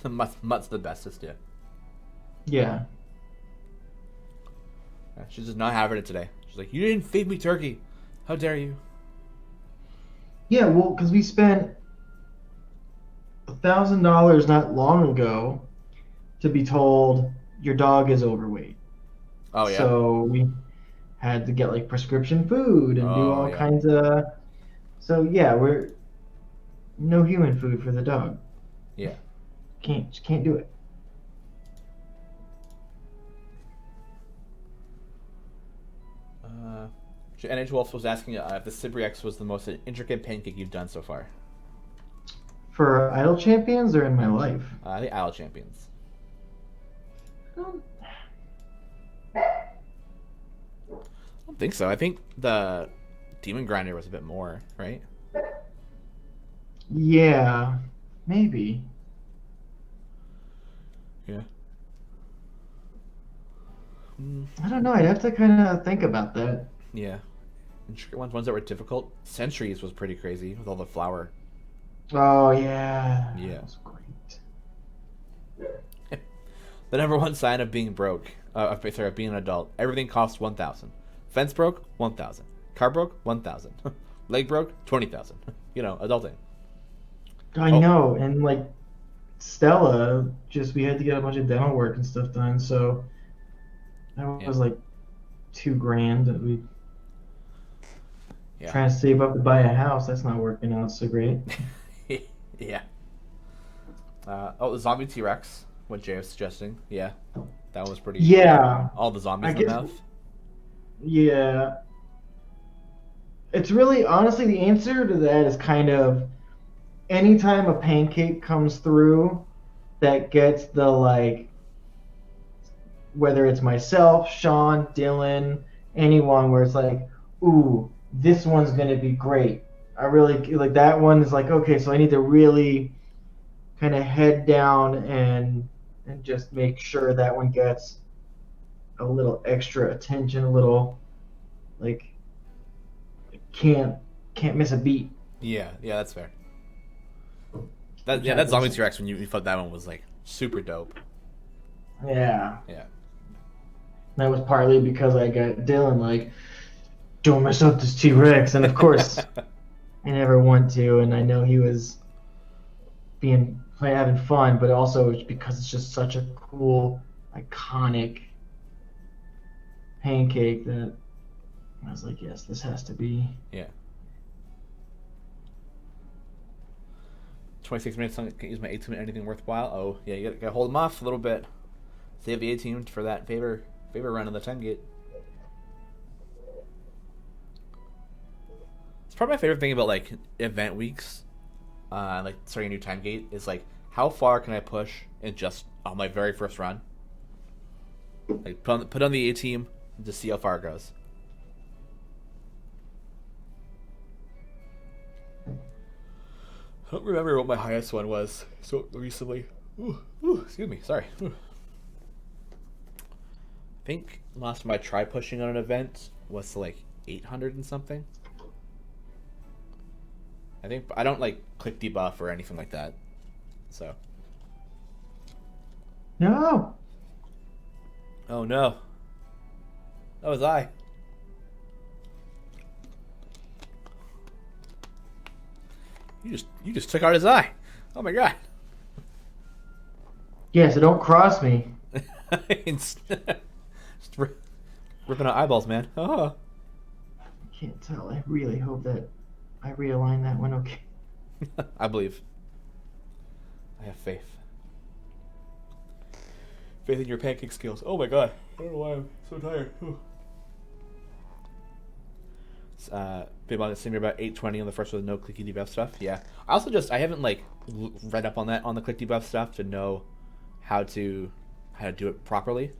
The mutt's the bestest, yeah. Yeah. She's just not having it today. She's like, you didn't feed me turkey. How dare you? Yeah, well, because we spent $1,000 not long ago to be told your dog is overweight. Oh yeah. So we had to get like prescription food and do all kinds of. So yeah, we're no human food for the dog. Yeah. Can't do it. NH Wolf was asking if the Cibrix was the most intricate pancake you've done so far. For Idle Champions or in my life? The Idle Champions. I don't think so. I think the Demon Grinder was a bit more, right? Yeah, maybe. Yeah. I don't know. I'd have to kind of think about that. Yeah. Intricate ones that were difficult. Centuries was pretty crazy with all the flour. Oh yeah. Yeah. That was great. The number one sign of being broke, of being an adult. Everything costs $1,000. Fence broke, $1,000. Car broke, $1,000. Leg broke, $20,000. Adulting. I know, and like Stella, we had to get a bunch of dental work and stuff done, so that was like $2,000 that we. Trying to save up to buy a house, that's not working out so great. Yeah. The zombie T-Rex, what Jay was suggesting. Yeah. That was pretty... Yeah. All the zombies in the mouth. Yeah. It's really, honestly, the answer to that is kind of anytime a pancake comes through that gets the, like, whether it's myself, Shawn, Dylan, anyone where it's like, ooh, this one's going to be great. I really like that one is like, okay, so I need to really kind of head down and just make sure that one gets a little extra attention, a little like can't miss a beat. Yeah, that's fair. That zombie T-Rex when you thought that one was like super dope. Yeah. Yeah. That was partly because I got Dylan like, don't mess up this T-Rex, and of course I never want to, and I know he was having fun, but also because it's just such a cool, iconic pancake that I was like, yes, this has to be. Yeah. 26 minutes. I can't use my A team in anything worthwhile. Oh yeah, you gotta hold them off a little bit. Save the A team for that favor run on the 10 gate. It's probably my favorite thing about like event weeks, like starting a new time gate is like how far can I push in just on my very first run? Like put on the A team and just see how far it goes. I don't remember what my highest one was so recently. Excuse me, sorry. I think last time I tried pushing on an event was like 800 and something. I don't like click debuff or anything like that. So. No. Oh no. That was I. You just took out his eye. Oh my god. Yeah, so don't cross me. Just ripping out eyeballs, man. Oh. I can't tell. I really hope that I realign that one okay. I believe. I have faith. Faith in your pancake skills. Oh my god. I don't know why I'm so tired. Been about the same about 820 on the first with no clicky debuff stuff. Yeah. I haven't like read up on that on the click debuff stuff to know how to do it properly.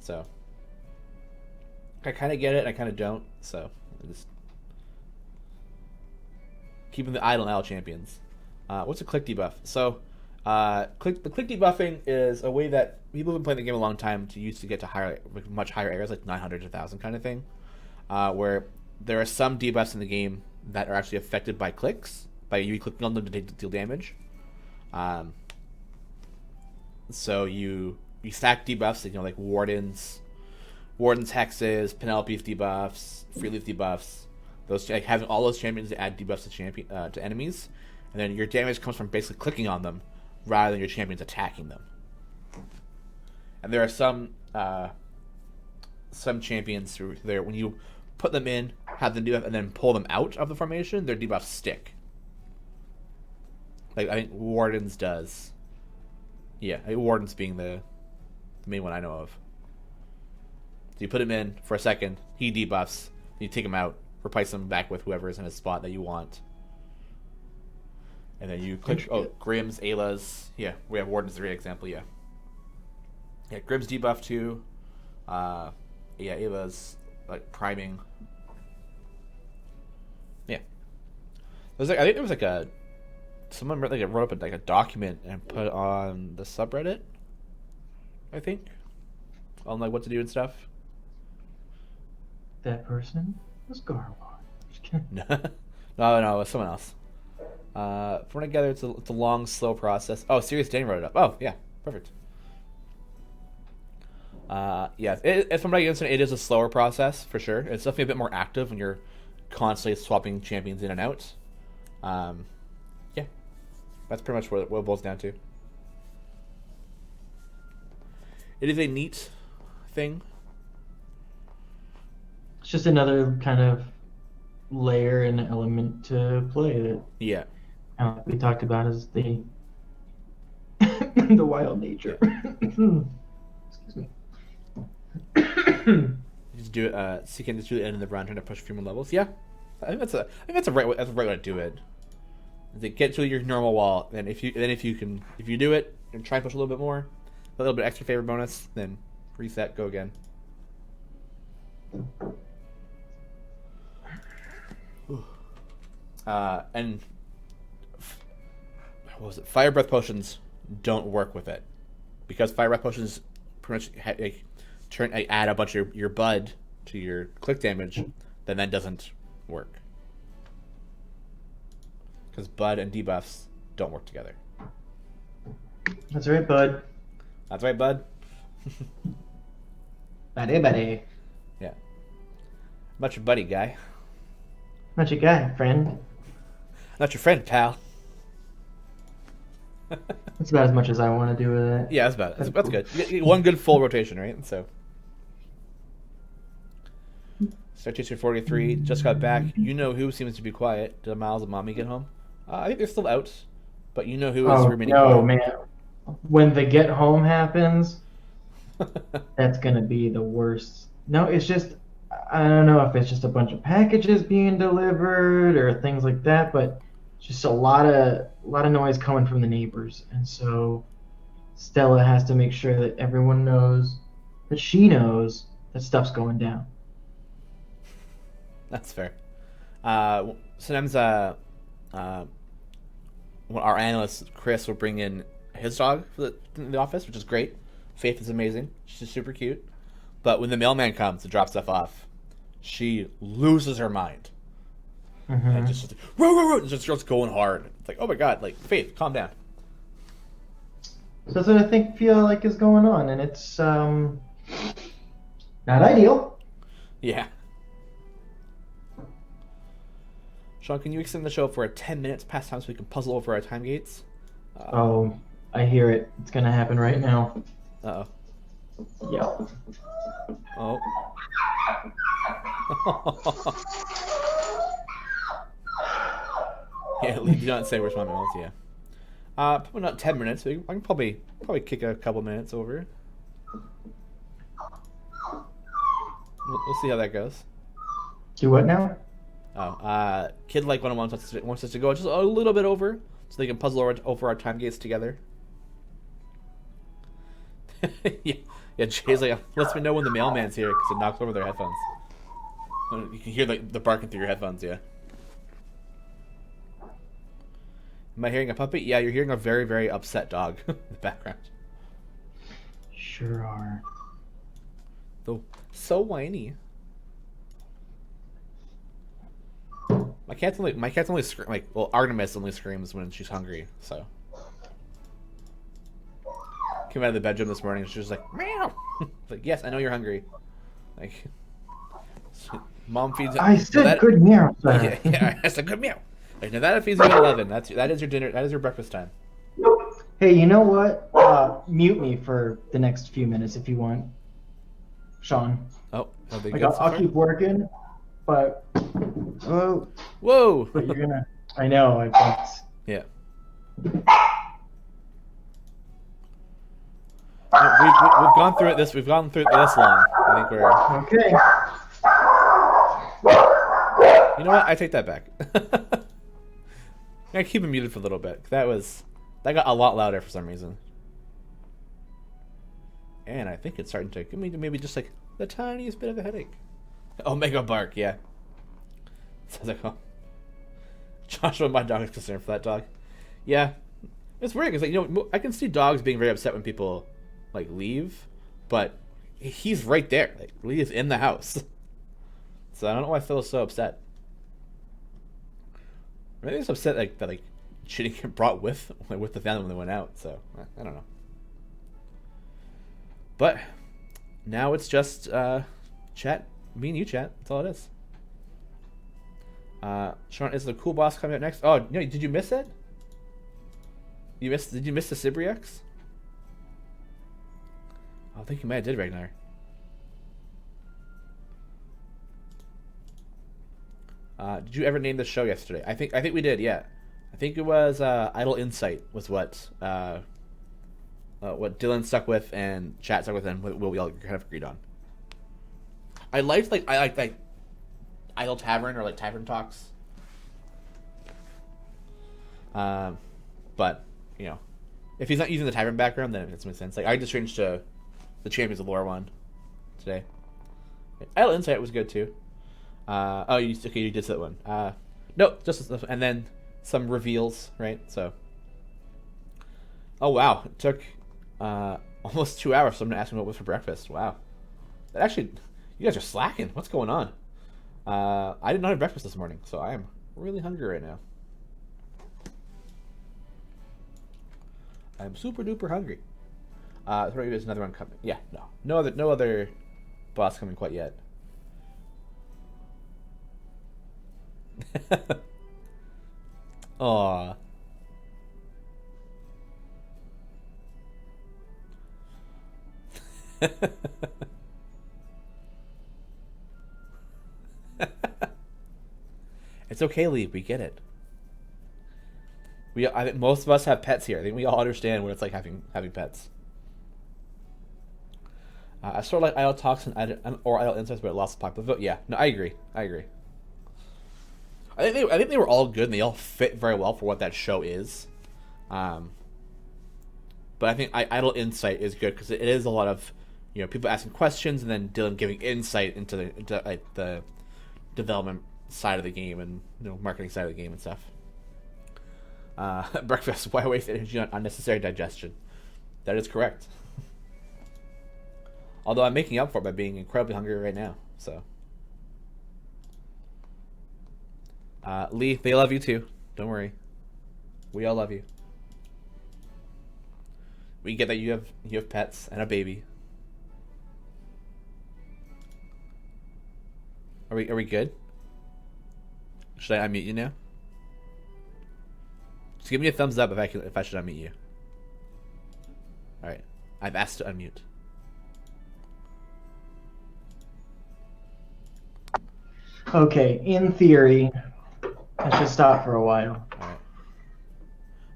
So I kind of get it and I kind of don't. So I just keeping the idle L champions. What's a click debuff? So the click debuffing is a way that people have been playing the game a long time to use to get to much higher areas, like 900 to 1000 kind of thing, where there are some debuffs in the game that are actually affected by clicks, by you clicking on them to deal damage. So you stack debuffs, like wardens, hexes, Penelope's debuffs, free leaf debuffs. Those having all those champions to add debuffs to enemies, and then your damage comes from basically clicking on them rather than your champions attacking them. And there are some champions who there when you put them in, have them debuff, and then pull them out of the formation, their debuffs stick. Like I think Wardens does. Yeah, Wardens being the main one I know of. So you put him in for a second, he debuffs, you take him out, replace him back with whoever is in his spot that you want. And then you click, Grimm's, Ayla's. Yeah, we have Warden's 3 example, yeah. Yeah, Grimm's debuff too. Ayla's like priming. Yeah. I think there was someone wrote up a document and put on the subreddit, I think, on like what to do and stuff. That person was Garwon. Just kidding. No, it's someone else. If we're together, it's a long, slow process. Oh, Serious Dane wrote it up. Oh, yeah, perfect. Yeah, from what I understand, it is a slower process for sure. It's definitely a bit more active when you're constantly swapping champions in and out. Yeah, that's pretty much what it boils down to. It is a neat thing. It's just another kind of layer and element to play that we talked about as the the wild nature. Excuse me. Just do it. So you can just do the end of the round, trying to push a few more levels. Yeah, I think that's a right way. That's a right way to do it. To get to your normal wall, and if you do it and try and push a little bit more, a little bit extra favor bonus, then reset, go again. And what was it? Fire breath potions don't work with it because fire breath potions pretty much add a bunch of your bud to your click damage, then that doesn't work because bud and debuffs don't work together. That's right, bud. That's right, bud. Buddy. Yeah. Not your buddy, guy. Not your guy, friend. Not your friend, pal. That's about as much as I want to do with it. Yeah, that's good. You get one good full rotation, right? So. Citation 43 just got back. You know who seems to be quiet. Did Miles and Mommy get home? I think they're still out, but you know who is remaining quiet. Oh, man. When the get home happens, that's going to be the worst. No, it's just, I don't know if it's just a bunch of packages being delivered or things like that, but just a lot of noise coming from the neighbors. And so Stella has to make sure that everyone knows that she knows that stuff's going down. That's fair. Sometimes our analyst Chris will bring in his dog for the office, which is great. Faith is amazing. She's super cute. But when the mailman comes to drop stuff off, she loses her mind. Mm-hmm. And just starts going hard. It's like, oh my god, like, Faith, calm down. So that's what I feel like is going on, and it's not ideal. Yeah. Shawn, can you extend the show for 10 minutes past time so we can puzzle over our time gates? I hear it. It's going to happen right now. Uh-oh. Yeah. Oh. Yeah, do not say where's my milk. Yeah. Probably not 10 minutes. I can probably kick a couple minutes over. We'll see how that goes. Do what now? Oh, Kid Like One wants us to go just a little bit over, so they can puzzle over our time gates together. yeah. Jay's like, lets me know when the mailman's here because it knocks over their headphones. You can hear the barking through your headphones. Yeah. Am I hearing a puppy? Yeah, you're hearing a very, very upset dog in the background. Sure are. So whiny. My cat's only scream Artemis only screams when she's hungry. So came out of the bedroom this morning and she was like meow. Like, yes, I know you're hungry. Like, mom feeds. I said good meow, sir. Yeah, I said good meow. Like, now that feeds you at 11. That is your dinner. That is your breakfast time. Hey, you know what? Mute me for the next few minutes if you want, Shawn. Oh, I'll keep working, but whoa! But you're gonna. I know. Yeah. We've gone through it this. We've gone through it this long. I think we're okay. You know what? I take that back. I keep him muted for a little bit. That got a lot louder for some reason. And I think it's starting to give me maybe just like the tiniest bit of a headache. Omega bark, yeah. Sounds like, oh. Joshua, my dog, is concerned for that dog. Yeah, it's weird because I can see dogs being very upset when people like leave, but he's right there. Like, Lee is in the house, so I don't know why Phil is so upset. Maybe he's upset that she didn't get brought with the family when they went out. So I don't know. But now it's just chat. Me and you chat. That's all it is. Shawn, is the cool boss coming out next? Oh no! Did you miss it? Did you miss the Sibriex? I think you might have did, Ragnar. Did you ever name the show yesterday? I think we did. Yeah, I think it was Idle Insight was what Dylan stuck with and chat stuck with, and what we all kind of agreed on. I liked Idle Tavern or like Tavern Talks. But if he's not using the Tavern background, then it doesn't make sense. Like, I just changed to the Champions of Lore one today. Idle Insight was good too. You did that one. No, just and then some reveals, right? So. Oh wow, it took almost 2 hours for someone to ask me what was for breakfast. Wow, that actually, you guys are slacking. What's going on? I did not have breakfast this morning, so I am really hungry right now. I'm super duper hungry. Maybe there's another one coming. Yeah, no other boss coming quite yet. Aww. It's okay, Lee. We get it. I think most of us have pets here. I think we all understand what it's like having pets. I sort of like Idle Talks or Idle Insights, but it lost the popular vote. Yeah, no, I agree. I think they were all good and they all fit very well for what that show is. But I think Idle Insight is good because it is a lot of people asking questions and then Dylan giving insight into the development side of the game and marketing side of the game and stuff. Breakfast, why waste energy on unnecessary digestion? That is correct. Although I'm making up for it by being incredibly hungry right now. So, Lee, they love you too. Don't worry. We all love you. We get that you have pets and a baby. Are we good? Should I unmute you now? Just give me a thumbs up if I should unmute you. All right, I've asked to unmute. Okay, in theory, I should stop for a while. All right.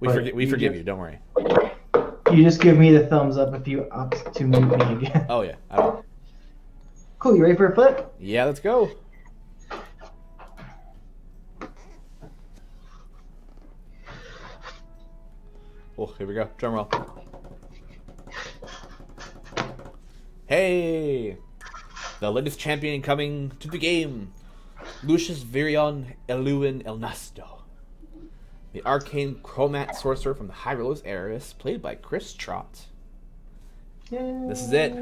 We forgive you. Don't worry. You just give me the thumbs up if you opt to mute me again. Oh yeah. I will. Cool. You ready for a flip? Yeah, let's go. Oh, here we go. Drum roll. Hey! The latest champion coming to the game. Lucius Virion Eluin El Nasto. The arcane chromat sorcerer from the High Rollers Eris, played by Chris Trott. Yay. This is it.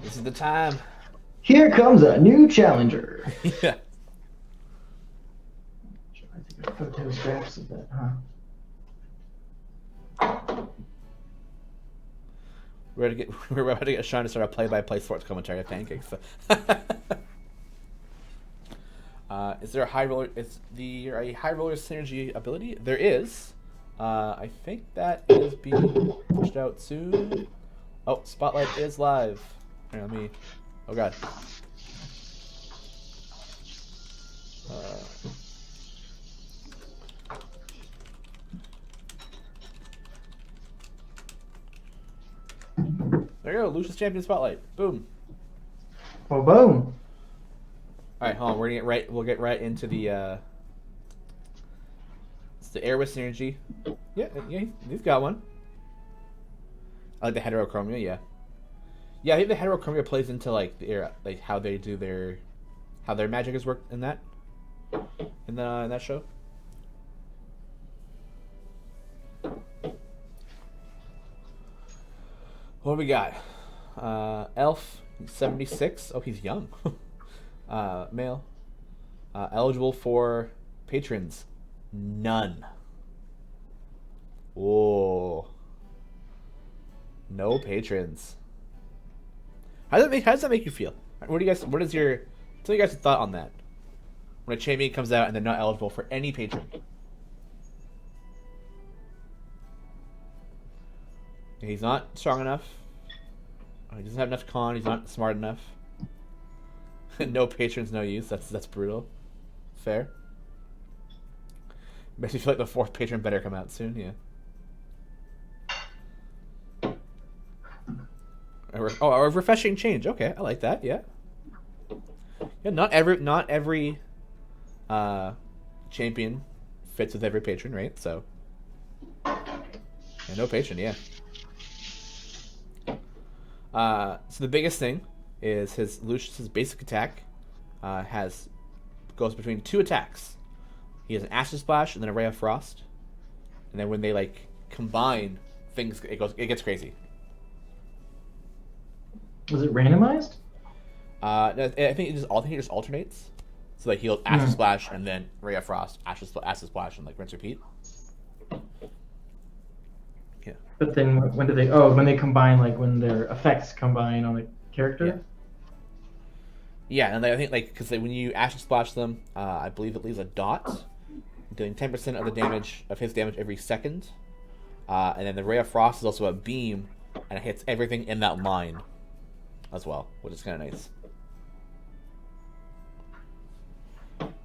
This is the time. Here comes a new challenger. Yeah. I think I photo scraps of that, huh? We're about to get Shawn to start a play-by-play sports commentary of pancakes. So. Is there a high roller? A high roller synergy ability? There is. I think that is being pushed out soon. Oh, Spotlight is live. Here, let me. Oh god. There you go, Lucius Champion Spotlight. Boom. Oh, boom. All right, hold on. We'll get right into the. It's the Air with synergy. Yeah, he's got one. I like the heterochromia. Yeah. Yeah, I think the heterochromia plays into like the air, like how they do how their magic is worked in that. In that show. What do we got? Elf, 76. Oh, he's young. Male. Eligible for patrons. None. Whoa. No patrons. How does that make you feel? Tell you guys your thought on that. When a champion comes out and they're not eligible for any patron. He's not strong enough. He doesn't have enough con. He's not smart enough. No patrons, no use. That's brutal. Fair. Makes me feel like the fourth patron better come out soon. Yeah. A refreshing change. Okay, I like that. Yeah. Yeah. Not every champion fits with every patron, right? So. Yeah, no patron. Yeah. So the biggest thing is Lucius's basic attack goes between two attacks. He has an Acid Splash and then a Ray of Frost, and then when they like combine, it gets crazy. Was it randomized? I think he just alternates. So like he'll Acid Splash and then Ray of Frost, Acid Splash, and like rinse repeat. Yeah. But then when do they? Oh, when they combine, like when their effects combine on the character. Yeah. Yeah, and I think like because when you Acid Splash them, I believe it leaves a dot, doing 10% of the damage of his damage every second, and then the Ray of Frost is also a beam, and it hits everything in that line, as well, which is kind of nice.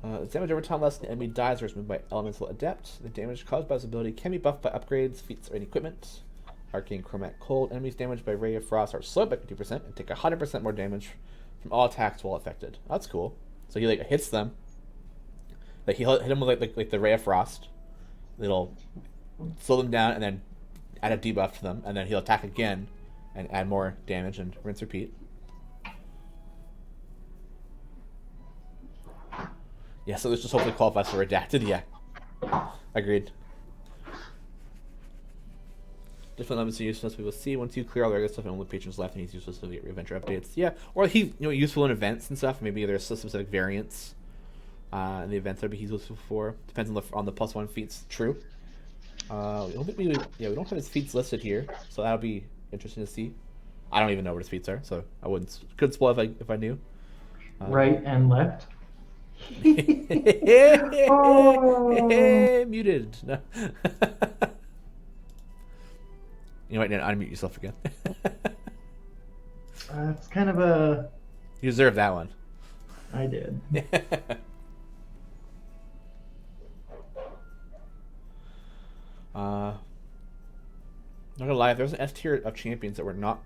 The damage over time less than the enemy dies or is moved by Elemental Adept. The damage caused by this ability can be buffed by upgrades, feats, or any equipment. Arcane Chromat Cold. Enemies damaged by Ray of Frost are slowed by 50% and take 100% more damage from all attacks while affected. That's cool. So he like hits them. Like he'll hit them with like the Ray of Frost. It'll slow them down and then add a debuff to them, and then he'll attack again and add more damage and rinse repeat. Yeah, so this just hopefully qualifies for redacted. Yeah, agreed. Different limits are useless. We will see once you clear all the other stuff and only patrons left, and he's useless to get adventure updates. Yeah, or he's useful in events and stuff. Maybe there's specific variants in the events that he's useful for. Depends on the +1 feats. True. We don't have his feats listed here, so that'll be interesting to see. I don't even know what his feats are, so I could spoil if I knew. Right and left. Muted. No. You might need to unmute yourself again. It's kind of a... You deserve that one. I did. Not gonna lie, if there's an S tier of champions that were not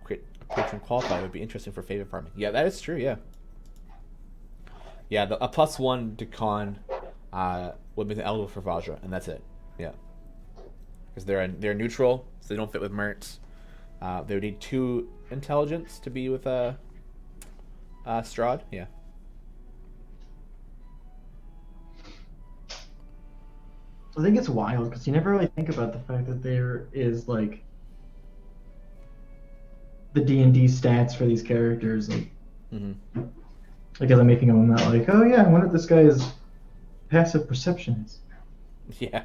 patron qualified, it would be interesting for favor farming. Yeah, that is true. Yeah. Yeah, a +1 Decon would make them eligible for Vajra, and that's it. Yeah, because they're neutral, so they don't fit with Mertz. They would need 2 intelligence to be with Strahd. Yeah. I think it's wild because you never really think about the fact that there is like the D&D stats for these characters. Like, like as I'm making them, I'm not like, oh yeah, I wonder what this guy's passive perception is. Yeah.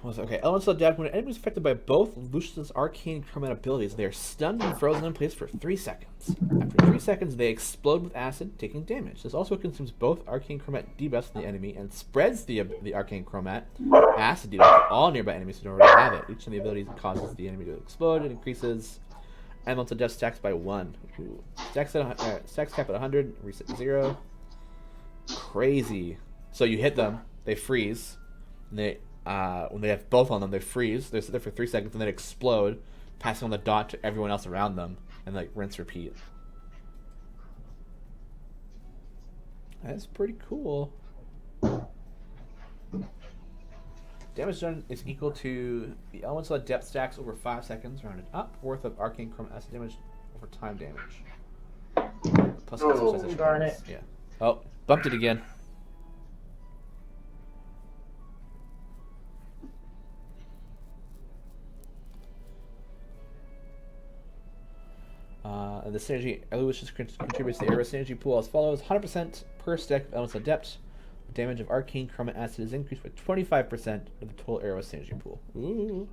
Okay, elements adapt when an enemy is affected by both Lucius's arcane chromat abilities. They are stunned and frozen in place for 3 seconds. After 3 seconds, they explode with acid, taking damage. This also consumes both arcane chromat debuffs in the enemy and spreads the arcane chromat acid debuff to all nearby enemies who don't already have it. Each of the abilities causes the enemy to explode. It increases elemental death stacks by 1. Ooh. Stacks cap at 100, reset to 0. Crazy. So you hit them, they freeze, and they when they have both on them, they freeze. They sit there for 3 seconds and then explode, passing on the dot to everyone else around them, and like rinse, repeat. That's pretty cool. Damage done is equal to the elemental depth stacks over 5 seconds, rounded up, worth of arcane chrome acid damage over time damage. Plus darn it. Yeah. Oh, bumped it again. The synergy which contributes to the arrow synergy pool as follows: 100% per stack of elemental depth. The damage of arcane chromat acid is increased by 25% of the total arrow synergy pool. Ooh.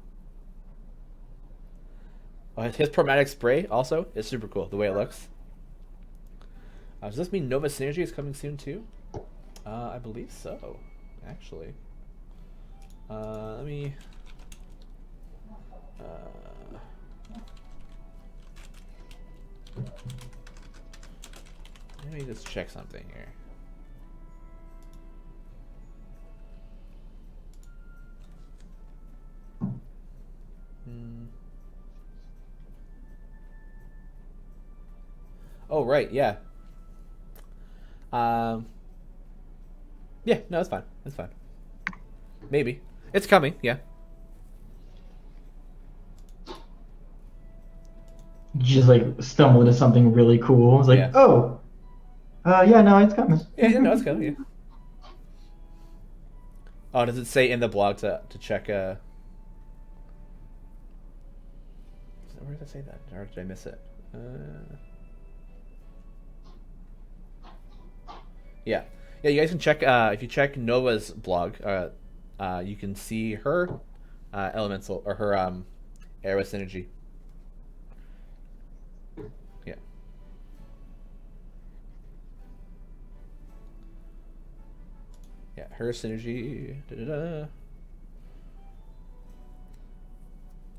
His chromatic spray also is super cool, the way it looks. Does this mean Nova Synergy is coming soon too? I believe so, actually. Let me... let me just check something here. Oh, right, yeah. Yeah, no, it's fine. It's fine. Maybe. It's coming, yeah. Just like stumble into something really cool. It's like, Yeah. oh, yeah, no, it's coming. Yeah, no, it's coming, yeah. Oh, does it say in the blog to check, where did it say that? Or did I miss it? Yeah. Yeah, you guys can check, if you check Nova's blog, you can see her elemental, or her arrow synergy. Yeah. Yeah, her synergy. Da-da-da.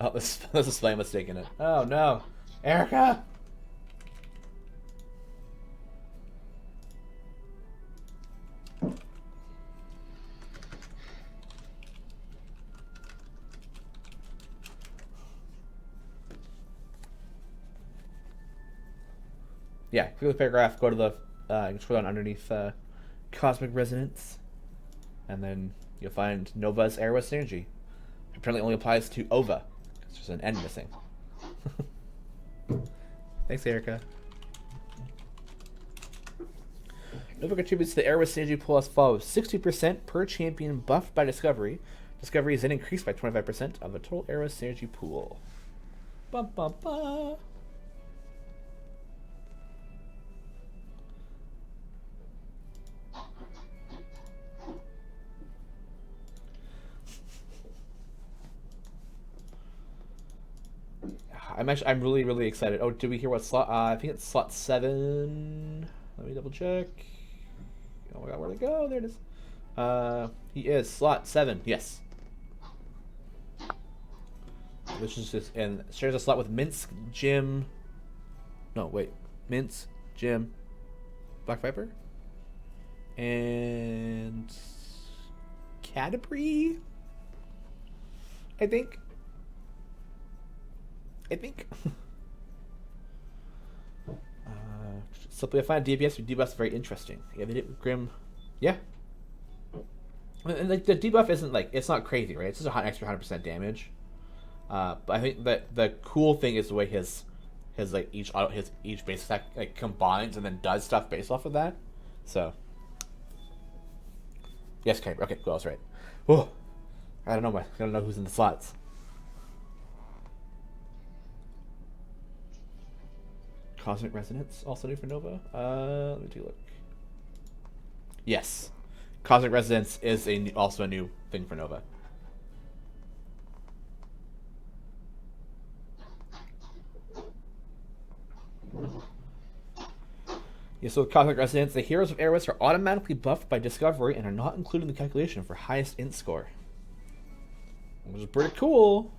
Oh, there's a spelling mistake in it. Oh no, Erica! Yeah, click the paragraph, go to the, you can scroll down underneath Cosmic Resonance, and then you'll find Nova's Arrow Synergy. Apparently only applies to Ova, because there's an N missing. Thanks, Erica. Nova contributes to the Arrow Synergy pool as follows: 60% per champion buffed by Discovery. Discovery is then increased by 25% of the total Arrow Synergy pool. Bum, bum, bum. I'm really excited. Oh, did we hear what slot? I think it's slot 7. Let me double check. Oh my god, where'd it go? There it is. He is slot 7. Yes. Which is just, and shares a slot with Minsk, Jim. No, wait, Minsk, Jim, Black Viper, and Cadbury. I think. I think. Simply, I find DPS with debuffs very interesting. Yeah, they did Grim. Yeah. And like the debuff isn't like it's not crazy, right? It's just an extra 100% damage. But I think that the cool thing is the way his like each base attack like combines and then does stuff based off of that. So yes, okay, cool, I was right. Whoa. I don't know who's in the slots. Cosmic Resonance, also new for Nova. Let me take a look. Yes, Cosmic Resonance is also a new thing for Nova. Yeah, so with Cosmic Resonance, the heroes of Erebus are automatically buffed by Discovery and are not included in the calculation for highest int score. Which is pretty cool.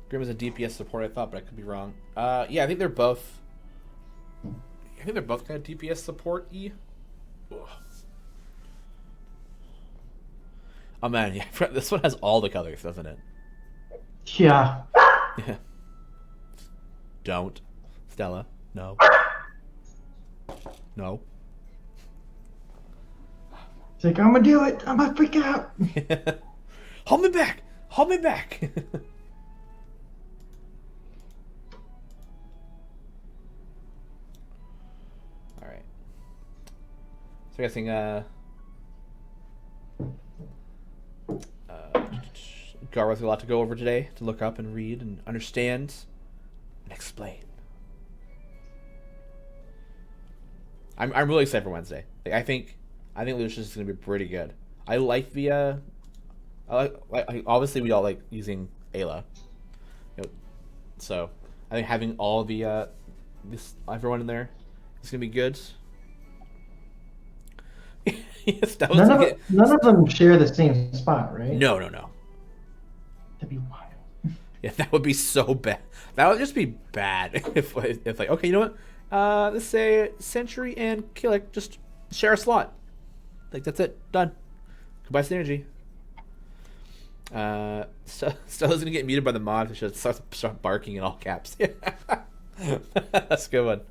Grim is a DPS support, I thought, but I could be wrong. Yeah, I think they're both. I think they're both kind of DPS support y. Oh man, yeah, this one has all the colors, doesn't it? Yeah. Yeah. Don't, Stella. No. No. It's like I'm gonna do it. I'm gonna freak out. Hold me back. Hold me back. So I'm guessing, Garwa's got a lot to go over today to look up and read and understand and explain. I'm really excited for Wednesday. Like, I think Lucius is gonna be pretty good. I like the obviously we all like using Ayla, so I think having all the everyone in there is gonna be good. Yes, none of them share the same spot, right? No. That'd be wild. Yeah, that would be so bad. That would just be bad if like, okay, you know what? Let's say Sentry and Killick just share a slot. Like, that's it. Done. Goodbye, synergy. Stella's gonna get muted by the mob. She'll start barking in all caps. That's a good one.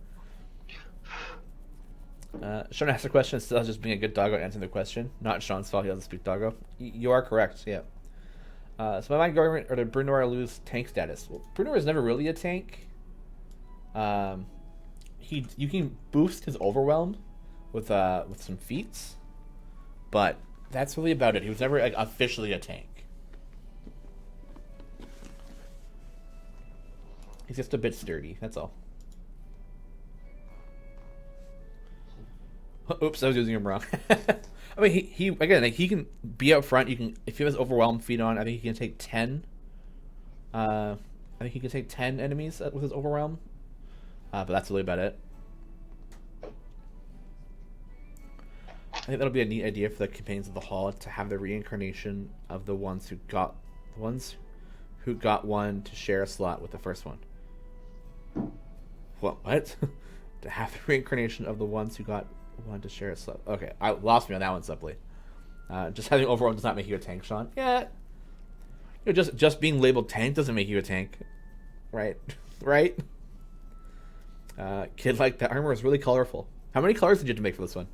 Shawn asked a question. Stella's just being a good doggo answering the question. Not Shawn's fault. He doesn't speak doggo. You are correct. Yeah. So my mind going, or did Brunor lose tank status? Well, Brunor is never really a tank. You can boost his overwhelm with some feats, but that's really about it. He was never like officially a tank. He's just a bit sturdy. That's all. Oops, I was using him wrong. I mean, he again, like, he can be up front. You can, if he has overwhelm feed on, I think he can take 10. I think he can take 10 enemies with his overwhelm. But that's really about it. I think that'll be a neat idea for the companions of the hall to have the reincarnation of the ones who got one to share a slot with the first one. What? To have the reincarnation of the ones who got one to share a slot. Okay, I lost me on that one simply. Just having overwhelm does not make you a tank, Shawn. Yeah. Just being labeled tank doesn't make you a tank. Right? Right? Kid, like, the armor is really colorful. How many colors did you have to make for this one?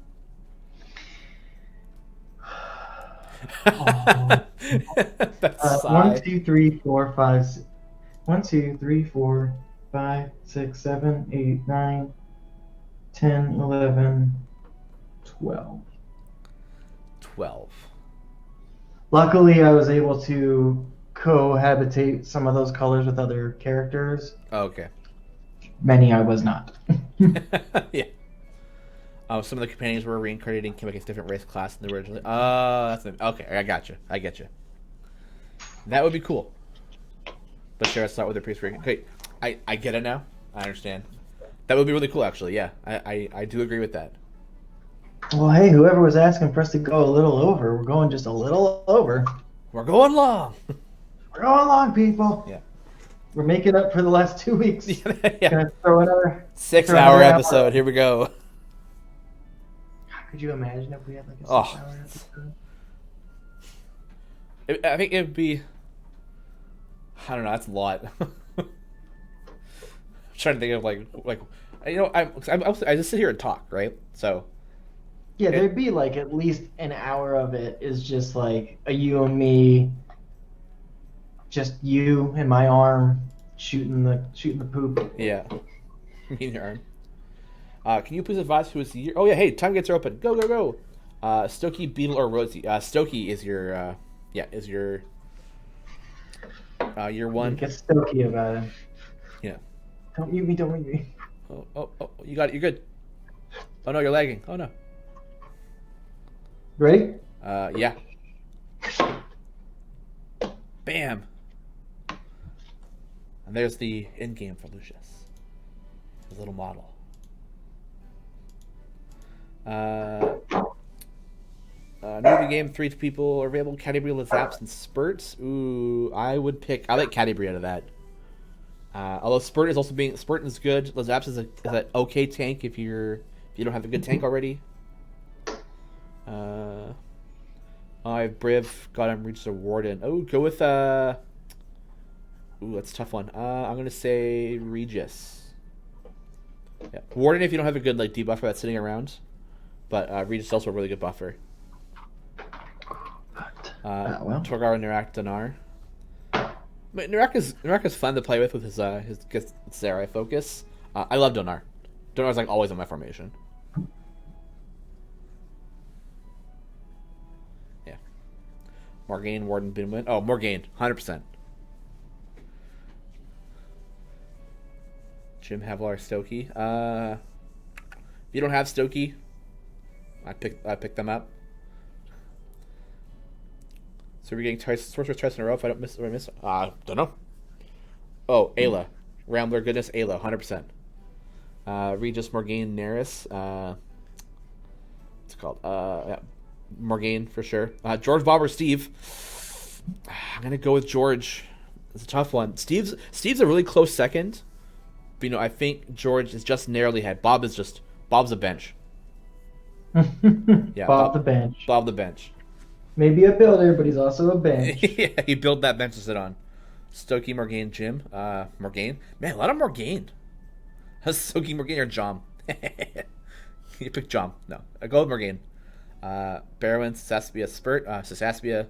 That's 1, 2, 3, 4, 5. 1, 2, 3, 4, 5, 6, 7, 8, 9, 10, 11, 12. 12. Luckily, I was able to cohabitate some of those colors with other characters. Oh, okay. Many I was not. Yeah. Some of the companions were reincarnating, came against different race class than the originally. Okay. I got you. That would be cool. But share a slot with their priest. Okay, I get it now. I understand. That would be really cool, actually. Yeah, I do agree with that. Well, hey, whoever was asking for us to go a little over, we're going just a little over. We're going long. We're going long, people. Yeah. We're making up for the last 2 weeks. Yeah. Gonna throw another 6-hour episode. Here we go. Could you imagine if we had like a 6 Oh, hour episode? I think it would be. I don't know. That's a lot. I'm trying to think of like I just sit here and talk, right? So Yeah, there'd be like at least an hour of it is just like a you and me, just you and my arm shooting the poop. yeah, me and your arm. Can you please advise who is the year? Oh yeah, hey, time gets open. Go go go. Stokey, Beetle, or Rosie? Stokey is your year one. Get stokey about it. Yeah. Don't mute me. Don't mute me. Oh, you got it. You're good. Oh no, you're lagging. Oh no. Ready? Yeah. Bam. And there's the end game for Lucius. His little model. New to the game, 3 people are available. Category with zaps and spurts. Ooh, I like category out of that. Although spurt is good. Lazaps is an okay tank if you don't have a good tank already. I have Briv, got him reached a Warden. Oh, go with ooh, that's a tough one. I'm gonna say Regis. Yeah. Warden if you don't have a good like debuffer that's sitting around. But Regis is also a really good buffer. Torgar, Narak, Dinar. But Narak is fun to play with his Sarai focus. I love Dinar. Dinar's like always in my formation. Yeah. Morgaine, Warden, Binwin. Oh, Morgaine, 100%. Jim, Havlar, Stokey. If you don't have Stokey, I pick them up. So we're getting sorcerer's twice in a row. If I don't miss, don't know. Oh, Ayla, Rambler, goodness, Ayla, 100%. Regis, Morgaine, Neris. What's it called? Yeah, Morgaine for sure. George, Bob, or Steve. I'm gonna go with George. It's a tough one. Steve's a really close second. But, I think George is just narrowly ahead. Bob's a bench. Yeah, Bob the bench. Bob the bench. Maybe a builder, but he's also a bench. Yeah, he built that bench to sit on. Stokey, Morgaine, Jim. Morgaine. Man, a lot of Morgaine. Stokey, Morgaine, or Jom. You pick Jom. No, I go with Morgaine. Barrowin, Sasaspia, Spurt. Sasaspia.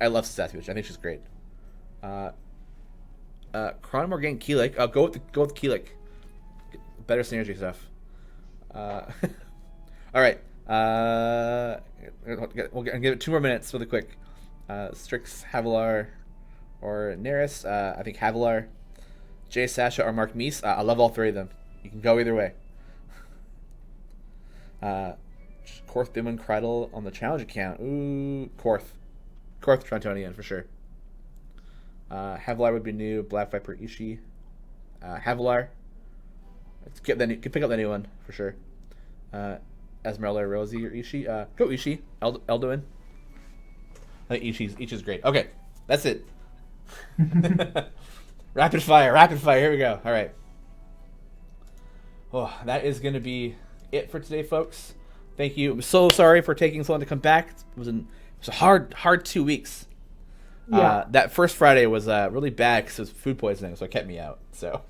I love Sasaspia. I think she's great. Chron, Morgaine, Keelik. Go with Keelik. Better synergy stuff. All right. We'll give it 2 more minutes really quick. Strix, Havilar, or Neris. I think Havilar. Jay, Sasha, or Mark Meese. I love all 3 of them. You can go either way. Korth, Bimon, Griddle on the challenge account. Ooh, Korth, Trontonian for sure. Havilar would be new. Black Viper, Ishii. Havilar. Pick up the new one for sure. Esmeralda, Rosie, or Ishii. Go Ishii. Elduin. I think Ishii's great. Okay, that's it. Rapid fire. Here we go. All right. Oh, that is going to be it for today, folks. Thank you. I'm so sorry for taking so long to come back. It was a hard 2 weeks. Yeah. That first Friday was really bad because it was food poisoning, so it kept me out. So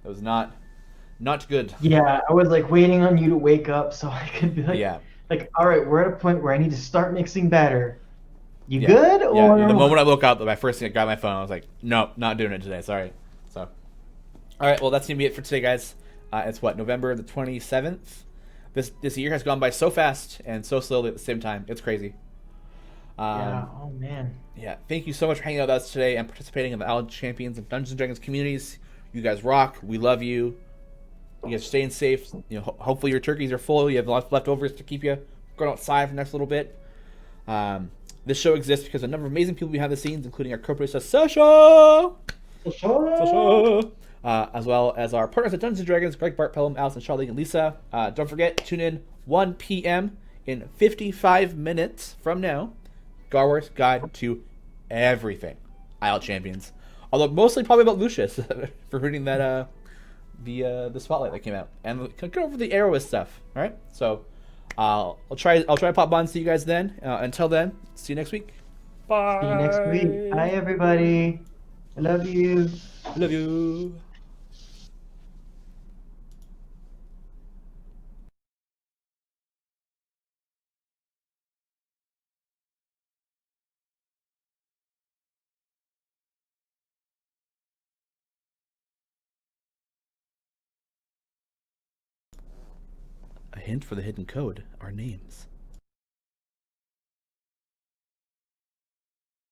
it was not good. Yeah, I was like waiting on you to wake up so I could be like, Yeah. Like, all right, we're at a point where I need to start mixing batter. You good? Or The moment I woke up, my first thing I grabbed my phone, I was like, nope, not doing it today. Sorry. So, all right, well, that's gonna be it for today, guys. It's November the 27th. This year has gone by so fast and so slowly at the same time. It's crazy. Yeah. Oh man. Yeah. Thank you so much for hanging out with us today and participating in the Isle Champions and Dungeons and Dragons communities. You guys rock. We love you. You guys are staying safe. Hopefully your turkeys are full. You have lots leftovers to keep you going outside for the next little bit. This show exists because of a number of amazing people behind the scenes, including our co-producer Sasha, as well as our partners at Dungeons & Dragons, Greg, Bart, Pelham, Allison, Charlie, and Lisa. Don't forget, tune in 1 p.m. in 55 minutes from now. Garworth's Guide to Everything Isle Champions. Although mostly probably about Lucius for reading that the spotlight that came out, and go over the Arrowist stuff. All right, so I'll try to pop on and see you guys then. Until then, see you next week. Bye. See you next week. Bye, everybody. I love you. Love you. A hint for the hidden code: our names.